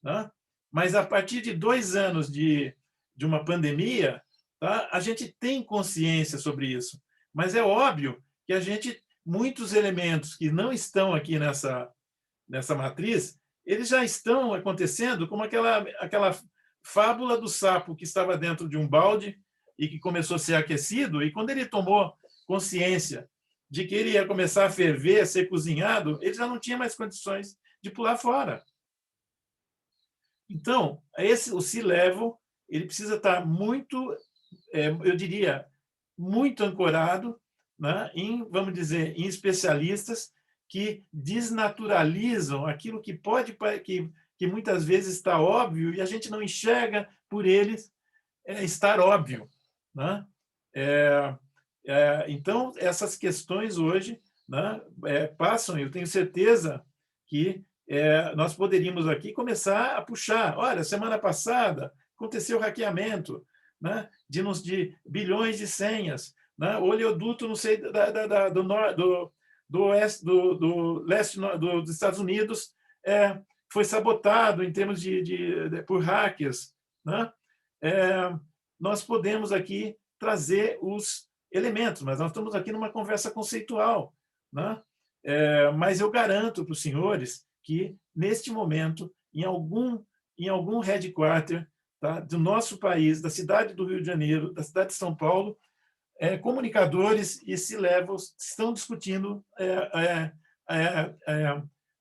né? Mas a partir de 2 anos de uma pandemia, tá? A gente tem consciência sobre isso, mas é óbvio que muitos elementos que não estão aqui nessa matriz, eles já estão acontecendo como aquela fábula do sapo que estava dentro de um balde e que começou a ser aquecido, e quando ele tomou consciência de que ele ia começar a ferver, a ser cozinhado, ele já não tinha mais condições de pular fora. Então, o C-Level, ele precisa estar muito, eu diria, muito ancorado, né, vamos dizer, em especialistas que desnaturalizam aquilo que que muitas vezes está óbvio e a gente não enxerga por eles estar óbvio, né? Então, essas questões hoje, né, passam, eu tenho certeza que nós poderíamos aqui começar a puxar. Olha, semana passada aconteceu hackeamento, né, de bilhões de senhas, né, o oleoduto, não sei, do leste dos Estados Unidos foi sabotado em termos por hackers, né? Nós podemos aqui trazer os elementos, mas nós estamos aqui numa conversa conceitual, né? Mas eu garanto para os senhores que, neste momento, em algum headquarter, tá, do nosso país, da cidade do Rio de Janeiro, da cidade de São Paulo, comunicadores e C-levels estão discutindo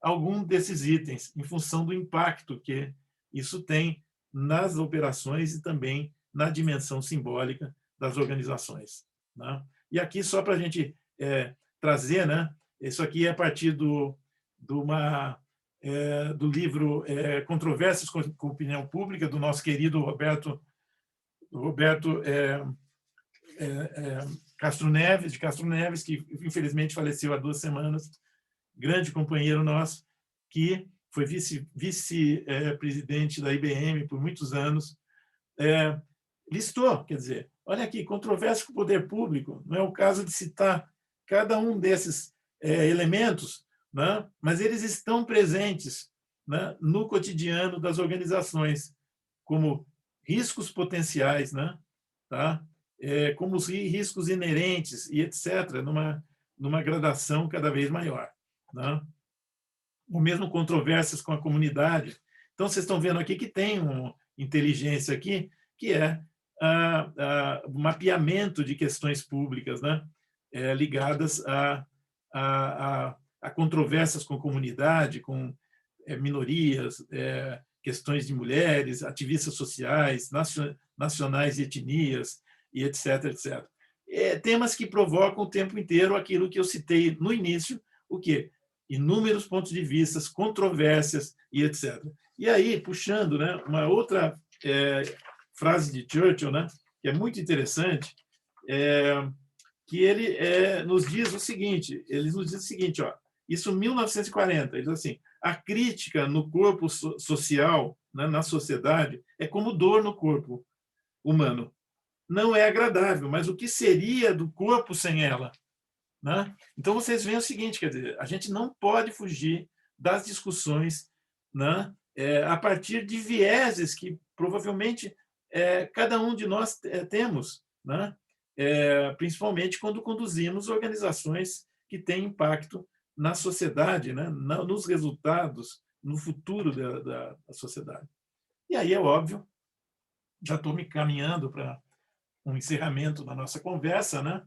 algum desses itens, em função do impacto que isso tem nas operações e também na dimensão simbólica das organizações, né? E aqui, só para a gente trazer, né, isso aqui é a partir do livro Controvérsias com Opinião Pública, do nosso querido Roberto Castro Neves, que infelizmente faleceu há 2 semanas, grande companheiro nosso, que foi vice-presidente da IBM por muitos anos, listou, quer dizer, olha aqui, controvérsia com o poder público, não é o caso de citar cada um desses elementos, né? Mas eles estão presentes, né, no cotidiano das organizações, como riscos potenciais, né? Tá? Como os riscos inerentes e etc., numa gradação cada vez maior, né? Ou mesmo controvérsias com a comunidade. Então, vocês estão vendo aqui que tem uma inteligência aqui, que é o mapeamento de questões públicas, né, ligadas a controvérsias com a comunidade, com minorias, questões de mulheres, ativistas sociais, nacionais e etnias, e etc., etc. Temas que provocam o tempo inteiro aquilo que eu citei no início, o quê? Inúmeros pontos de vista, controvérsias e etc. E aí, puxando, né, uma outra frase de Churchill, né, que é muito interessante, que ele nos diz o seguinte, ó, isso em 1940, ele diz assim: a crítica no corpo social, né, na sociedade, é como dor no corpo humano. Não é agradável, mas o que seria do corpo sem ela? Né? Então, vocês veem o seguinte, quer dizer, a gente não pode fugir das discussões, né, a partir de vieses que provavelmente cada um de nós temos, né? Principalmente quando conduzimos organizações que têm impacto na sociedade, né, nos resultados, no futuro da sociedade. E aí é óbvio, já estou me caminhando para um encerramento da nossa conversa, né?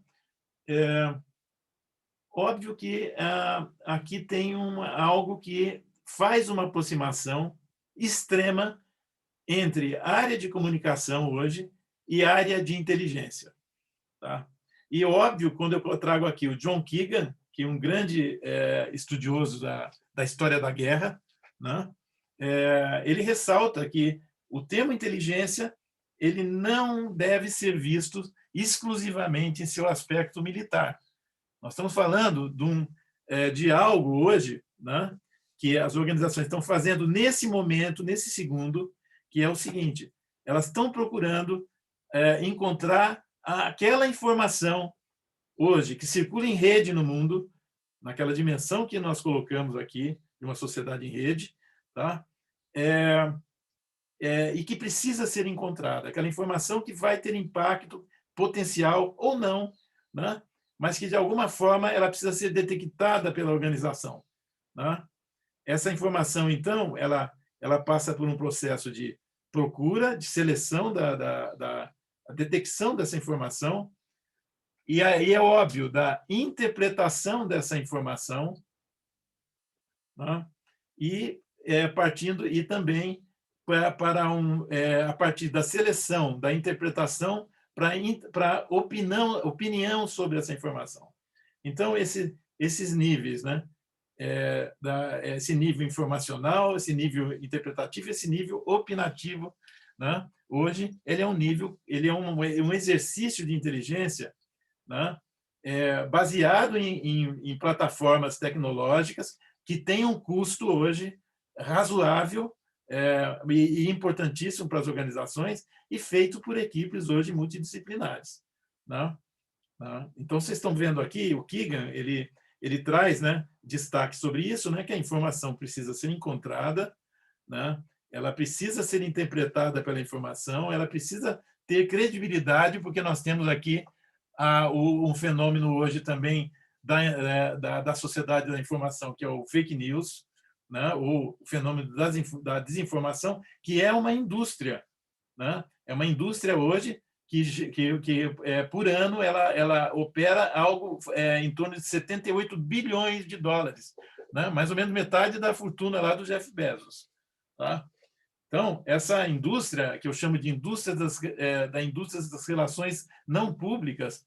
Óbvio que aqui tem algo que faz uma aproximação extrema entre a área de comunicação hoje e a área de inteligência. Tá? E óbvio, quando eu trago aqui o John Keegan, que é um grande estudioso da história da guerra, né? Ele ressalta que o termo inteligência ele não deve ser visto exclusivamente em seu aspecto militar. Nós estamos falando de algo hoje, né, que as organizações estão fazendo nesse momento, nesse segundo, que é o seguinte: elas estão procurando encontrar aquela informação hoje que circula em rede no mundo, naquela dimensão que nós colocamos aqui, de uma sociedade em rede, tá? E que precisa ser encontrada, aquela informação que vai ter impacto potencial ou não, né? Mas que, de alguma forma, ela precisa ser detectada pela organização, né? Essa informação, então, ela passa por um processo de procura, de seleção da detecção dessa informação, e aí é óbvio, da interpretação dessa informação, né? E partindo, e também a partir da seleção, da interpretação, para opinião sobre essa informação. Então, esses níveis, né? Esse nível informacional, esse nível interpretativo, esse nível opinativo, né? Hoje, ele é um nível, ele é um exercício de inteligência, né? Baseado em plataformas tecnológicas que têm um custo hoje razoável e importantíssimo para as organizações, e feito por equipes hoje multidisciplinares, né? Então, vocês estão vendo aqui, o Keegan, ele traz, né, destaque sobre isso, né, que a informação precisa ser encontrada, né? Ela precisa ser interpretada pela informação, ela precisa ter credibilidade, porque nós temos aqui um fenômeno hoje também da sociedade da informação, que é o fake news, né? O fenômeno da desinformação, que é uma indústria, né? É uma indústria hoje que por ano ela opera algo em torno de 78 bilhões de dólares, né? Mais ou menos metade da fortuna lá do Jeff Bezos, tá? Então, essa indústria, que eu chamo de indústria das relações não públicas,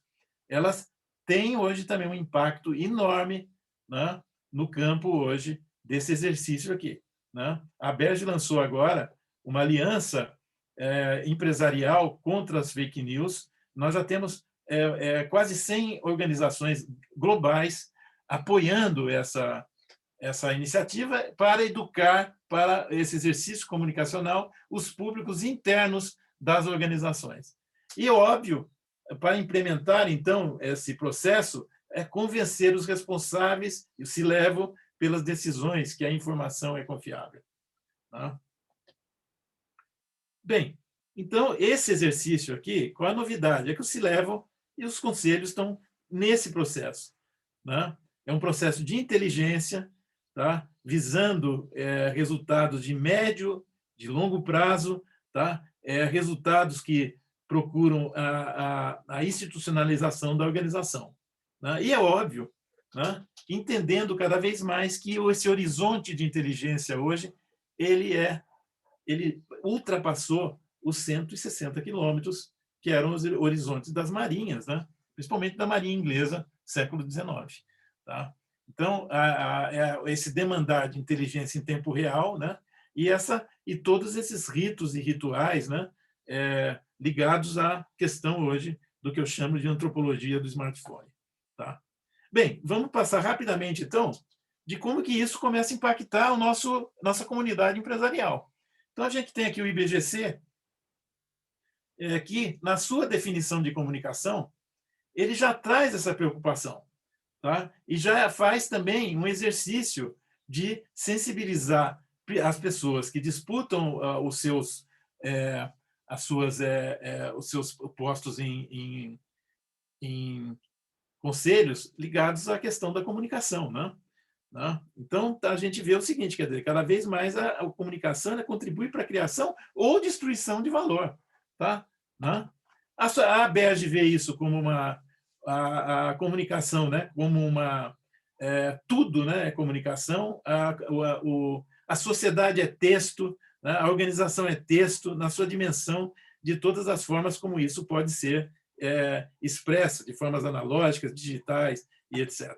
elas têm hoje também um impacto enorme, né, no campo hoje desse exercício aqui, né? A Berge lançou agora uma aliança empresarial contra as fake news. Nós já temos quase 100 organizações globais apoiando essa iniciativa para educar, para esse exercício comunicacional, os públicos internos das organizações. E, óbvio, para implementar, então, esse processo, convencer os responsáveis, e se levam pelas decisões que a informação é confiável, tá? Bem, então, esse exercício aqui, qual a novidade? É que o C-Level e os conselhos estão nesse processo, né? É um processo de inteligência, tá? Visando resultados de médio, de longo prazo, tá? Resultados que procuram a institucionalização da organização, né? E é óbvio, né? Entendendo cada vez mais que esse horizonte de inteligência hoje ele ultrapassou os 160 quilômetros, que eram os horizontes das marinhas, né? Principalmente da Marinha Inglesa, século XIX. Tá? Então, esse demandar de inteligência em tempo real, né? E todos esses ritos e rituais, né? Ligados à questão hoje do que eu chamo de antropologia do smartphone. Tá? Bem, vamos passar rapidamente, então, de como que isso começa a impactar a nossa comunidade empresarial. Então, a gente tem aqui o IBGC, que, na sua definição de comunicação, ele já traz essa preocupação, tá? E já faz também um exercício de sensibilizar as pessoas que disputam os seus postos em conselhos ligados à questão da comunicação, né? Então, a gente vê o seguinte, quer dizer, cada vez mais a comunicação contribui para a criação ou destruição de valor. Tá? A Berge vê isso como a comunicação, né? Como tudo, né? É comunicação, a sociedade é texto, né? A organização é texto, na sua dimensão, de todas as formas como isso pode ser expresso, de formas analógicas, digitais e etc.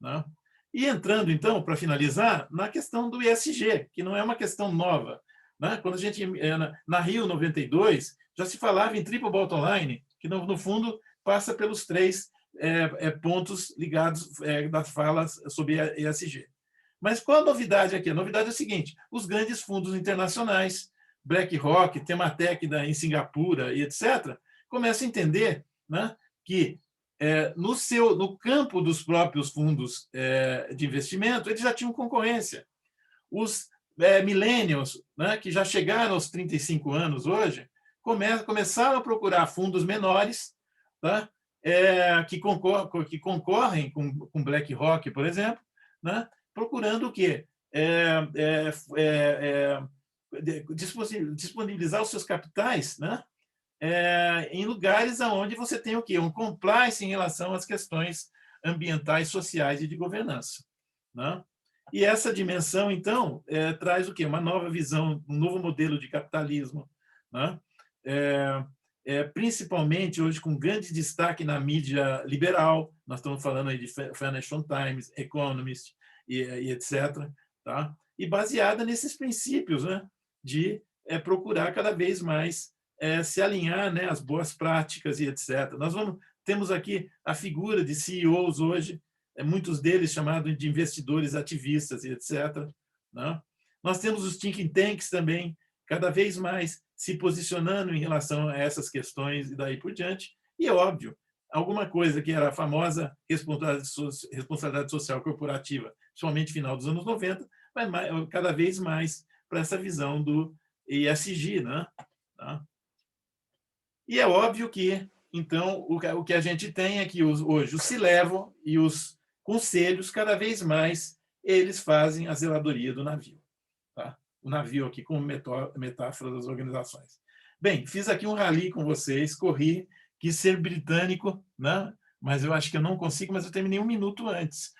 Né? E entrando, então, para finalizar, na questão do ESG, que não é uma questão nova. Né? Quando a gente, na Rio 92, já se falava em triple bottom line, que, no fundo, passa pelos 3 pontos ligados das falas sobre ESG. Mas qual a novidade aqui? A novidade é o seguinte: os grandes fundos internacionais, BlackRock, Temasek em Singapura e etc., começam a entender, né, que no campo dos próprios fundos de investimento, eles já tinham concorrência. Os millennials, né, que já chegaram aos 35 anos hoje, começaram a procurar fundos menores, tá, que concorrem com BlackRock, por exemplo, né, procurando o quê? Disponibilizar os seus capitais, né, em lugares onde você tem o quê? Um compliance em relação às questões ambientais, sociais e de governança, né? E essa dimensão, então, traz o quê? Uma nova visão, um novo modelo de capitalismo, né? Principalmente hoje com grande destaque na mídia liberal. Nós estamos falando aí de Financial Times, Economist e etc. Tá? E baseada nesses princípios, né, de procurar cada vez mais se alinhar, né, às boas práticas e etc. Temos aqui a figura de CEOs hoje, muitos deles chamados de investidores ativistas e etc. Né? Nós temos os think tanks também, cada vez mais se posicionando em relação a essas questões e daí por diante. E é óbvio, alguma coisa que era a famosa responsabilidade social corporativa, principalmente no final dos anos 90, vai cada vez mais para essa visão do ESG, né? E é óbvio que, então, o que a gente tem é que hoje o C-Level e os conselhos, cada vez mais, eles fazem a zeladoria do navio. Tá? O navio aqui como metáfora das organizações. Bem, fiz aqui um rally com vocês, corri, quis ser britânico, né? Mas eu acho que eu não consigo, mas eu terminei 1 minuto antes.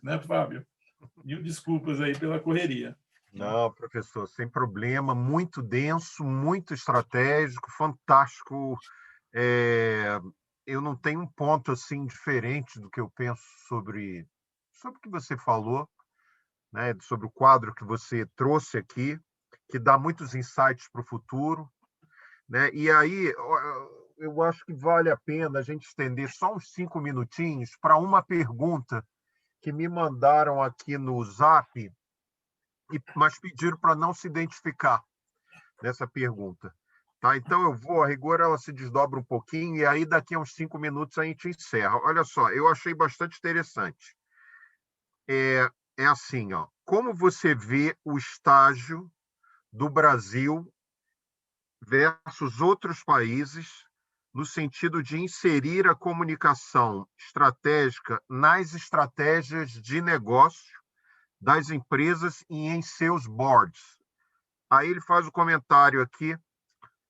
Né, Fábio? Mil desculpas aí pela correria. Não, professor, sem problema, muito denso, muito estratégico, fantástico. Eu não tenho um ponto assim diferente do que eu penso sobre o que você falou, né, sobre o quadro que você trouxe aqui, que dá muitos insights para o futuro, né? E aí eu acho que vale a pena a gente estender só uns 5 minutinhos para uma pergunta que me mandaram aqui no Zap, mas pediram para não se identificar nessa pergunta. Tá? Então, a rigor, ela se desdobra um pouquinho, e aí daqui a uns 5 minutos a gente encerra. Olha só, eu achei bastante interessante. É assim, ó, como você vê o estágio do Brasil versus outros países no sentido de inserir a comunicação estratégica nas estratégias de negócio das empresas e em seus boards? Aí ele faz o comentário aqui: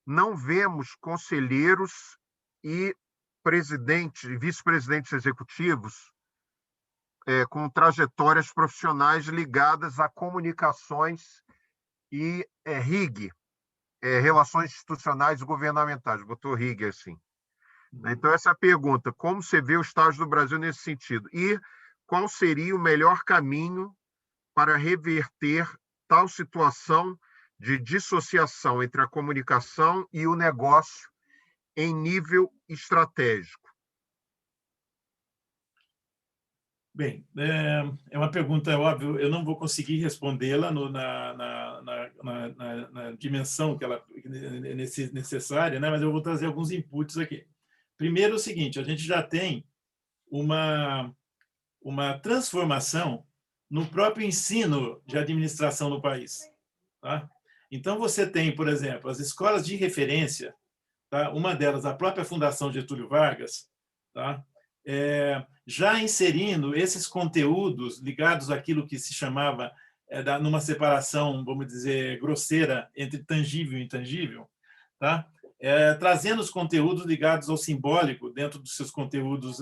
não vemos conselheiros e presidentes, vice-presidentes executivos com trajetórias profissionais ligadas a comunicações e RIG, relações institucionais e governamentais. Botou RIG assim. Então, essa é a pergunta: como você vê o estágio do Brasil nesse sentido? E qual seria o melhor caminho para reverter tal situação de dissociação entre a comunicação e o negócio em nível estratégico? Bem, é uma pergunta, óbvio, eu não vou conseguir respondê-la na dimensão que ela é necessária, né? Mas eu vou trazer alguns inputs aqui. Primeiro, o seguinte: a gente já tem uma transformação no próprio ensino de administração no país. Tá? Então, você tem, por exemplo, as escolas de referência, tá? Uma delas, a própria Fundação Getúlio Vargas, tá? Já inserindo esses conteúdos ligados àquilo que se chamava, numa separação, vamos dizer, grosseira entre tangível e intangível, tá? Trazendo os conteúdos ligados ao simbólico dentro dos seus conteúdos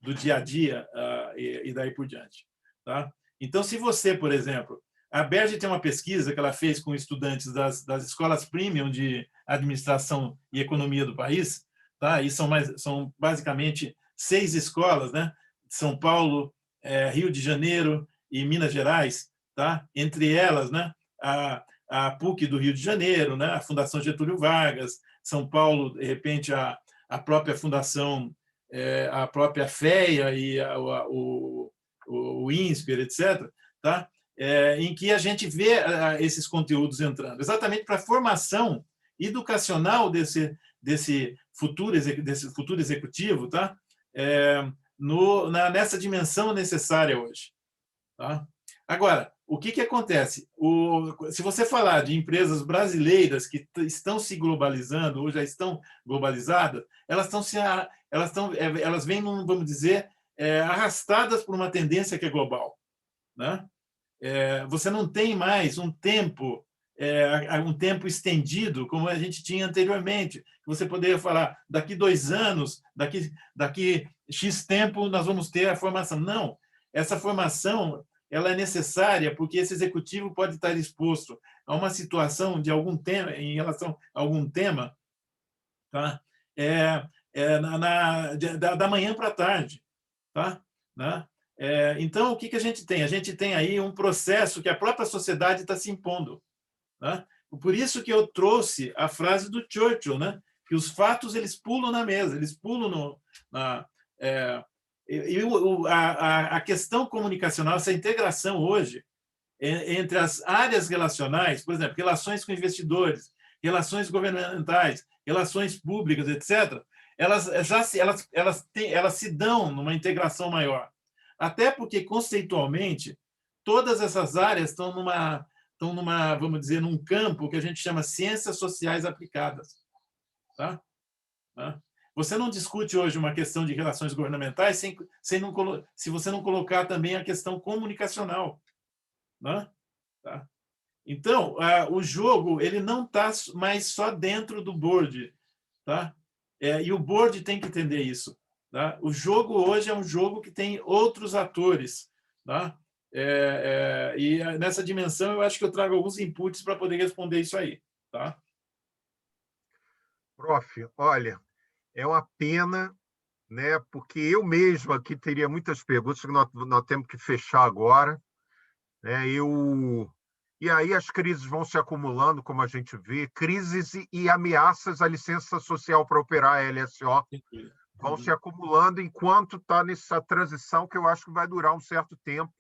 do dia a dia e daí por diante. Tá? Então, se você, por exemplo, a Berge tem uma pesquisa que ela fez com estudantes das escolas premium de administração e economia do país, tá? E são basicamente 6 escolas, né? São Paulo, Rio de Janeiro e Minas Gerais, tá? Entre elas, né, a PUC do Rio de Janeiro, né, a Fundação Getúlio Vargas, São Paulo, de repente, a própria Fundação, a própria FEA e o INSPER, etc., tá? Em que a gente vê esses conteúdos entrando, exatamente para a formação educacional desse futuro executivo, tá? Nessa dimensão necessária hoje. Tá? Agora, o que acontece? Se você falar de empresas brasileiras que estão se globalizando ou já estão globalizadas, elas vêm, vamos dizer, arrastadas por uma tendência que é global, né? Você não tem mais um tempo estendido como a gente tinha anteriormente. Você poderia falar, daqui 2 anos, daqui X tempo, nós vamos ter a formação. Não, essa formação ela é necessária porque esse executivo pode estar exposto a uma situação de algum tema, em relação a algum tema, tá? Da manhã para a tarde. Tá? Né? Então, o que a gente tem? A gente tem aí um processo que a própria sociedade está se impondo. Né? Por isso que eu trouxe a frase do Churchill, né? Que os fatos eles pulam na mesa, eles pulam a questão comunicacional, essa integração hoje entre as áreas relacionais, por exemplo, relações com investidores, relações governamentais, relações públicas, etc., elas se dão numa integração maior. Até porque, conceitualmente, todas essas áreas estão numa, vamos dizer, num campo que a gente chama ciências sociais aplicadas. Tá? Você não discute hoje uma questão de relações governamentais se você não colocar também a questão comunicacional. Né? Tá? Então, o jogo ele não está mais só dentro do board. Tá? E o board tem que entender isso. Tá? O jogo hoje é um jogo que tem outros atores. Tá? E nessa dimensão, eu acho que eu trago alguns inputs para poder responder isso aí. Tá? Prof, olha, é uma pena, né, porque eu mesmo aqui teria muitas perguntas que nós temos que fechar agora. Né, E aí as crises vão se acumulando, como a gente vê, crises e ameaças à licença social para operar a LSO vão se acumulando enquanto está nessa transição que eu acho que vai durar um certo tempo.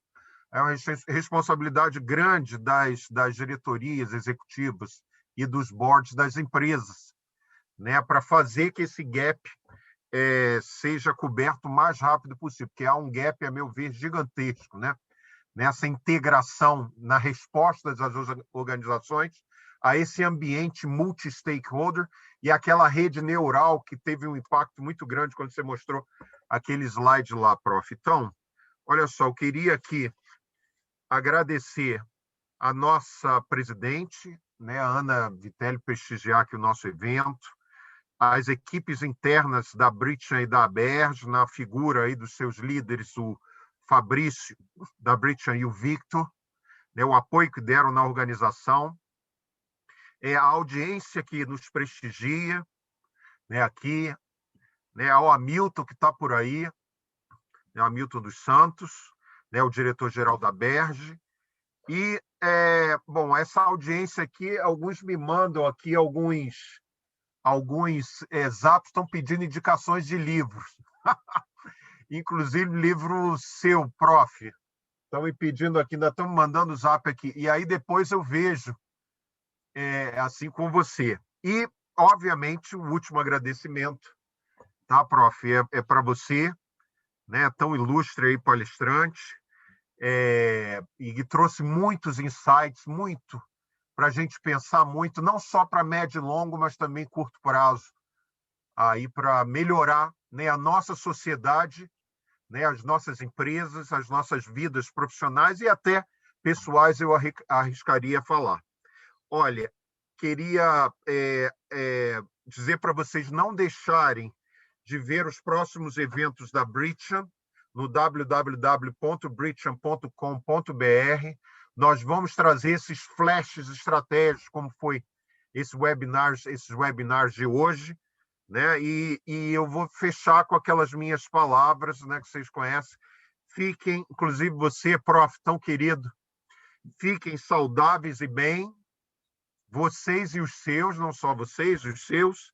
É uma responsabilidade grande das diretorias executivas e dos boards das empresas, né, para fazer que esse gap seja coberto o mais rápido possível, porque há um gap, a meu ver, gigantesco, né? Nessa integração na resposta das organizações a esse ambiente multi-stakeholder e aquela rede neural que teve um impacto muito grande quando você mostrou aquele slide lá, prof. Então, olha só, eu queria aqui agradecer a nossa presidente, né, a Ana Vitelli, prestigiar aqui o nosso evento, as equipes internas da Britcha e da Aberj, na figura aí dos seus líderes, o Fabrício, da Britcha, e o Victor, né, o apoio que deram na organização, a audiência que nos prestigia, né, aqui, né, ao Hamilton, que está por aí, né, o Hamilton dos Santos, né, o diretor-geral da Aberj, e, bom, essa audiência aqui, alguns me mandam aqui, alguns zaps estão pedindo indicações de livros. Inclusive livro seu, prof. Estão me pedindo aqui, ainda estão me mandando zap aqui. E aí depois eu vejo, assim com você. E, obviamente, o último agradecimento, tá, prof? É para você, né, tão ilustre aí, palestrante, e que trouxe muitos insights, muito, para a gente pensar muito, não só para médio e longo, mas também curto prazo, aí para melhorar, né, a nossa sociedade, né, as nossas empresas, as nossas vidas profissionais e até pessoais, eu arriscaria falar. Olha, queria dizer para vocês não deixarem de ver os próximos eventos da Britcha no www.britcha.com.br. Nós vamos trazer esses flashes estratégicos, como foi esses webinars de hoje, né? E eu vou fechar com aquelas minhas palavras, né, que vocês conhecem. Fiquem, inclusive você, prof, tão querido, fiquem saudáveis e bem, vocês e os seus, não só vocês, os seus,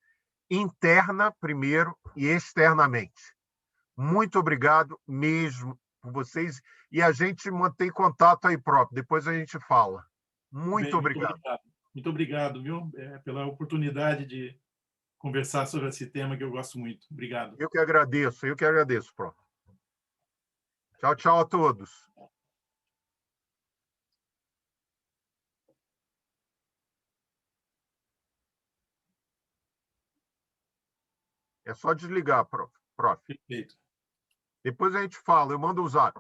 interna primeiro e externamente. Muito obrigado mesmo, por vocês e a gente mantém contato aí próprio. Depois a gente fala. Muito obrigado. Muito obrigado, viu, pela oportunidade de conversar sobre esse tema que eu gosto muito. Obrigado. Eu que agradeço, Prof. Tchau, tchau a todos. É só desligar, prof. Perfeito. Depois a gente fala, eu mando o zap.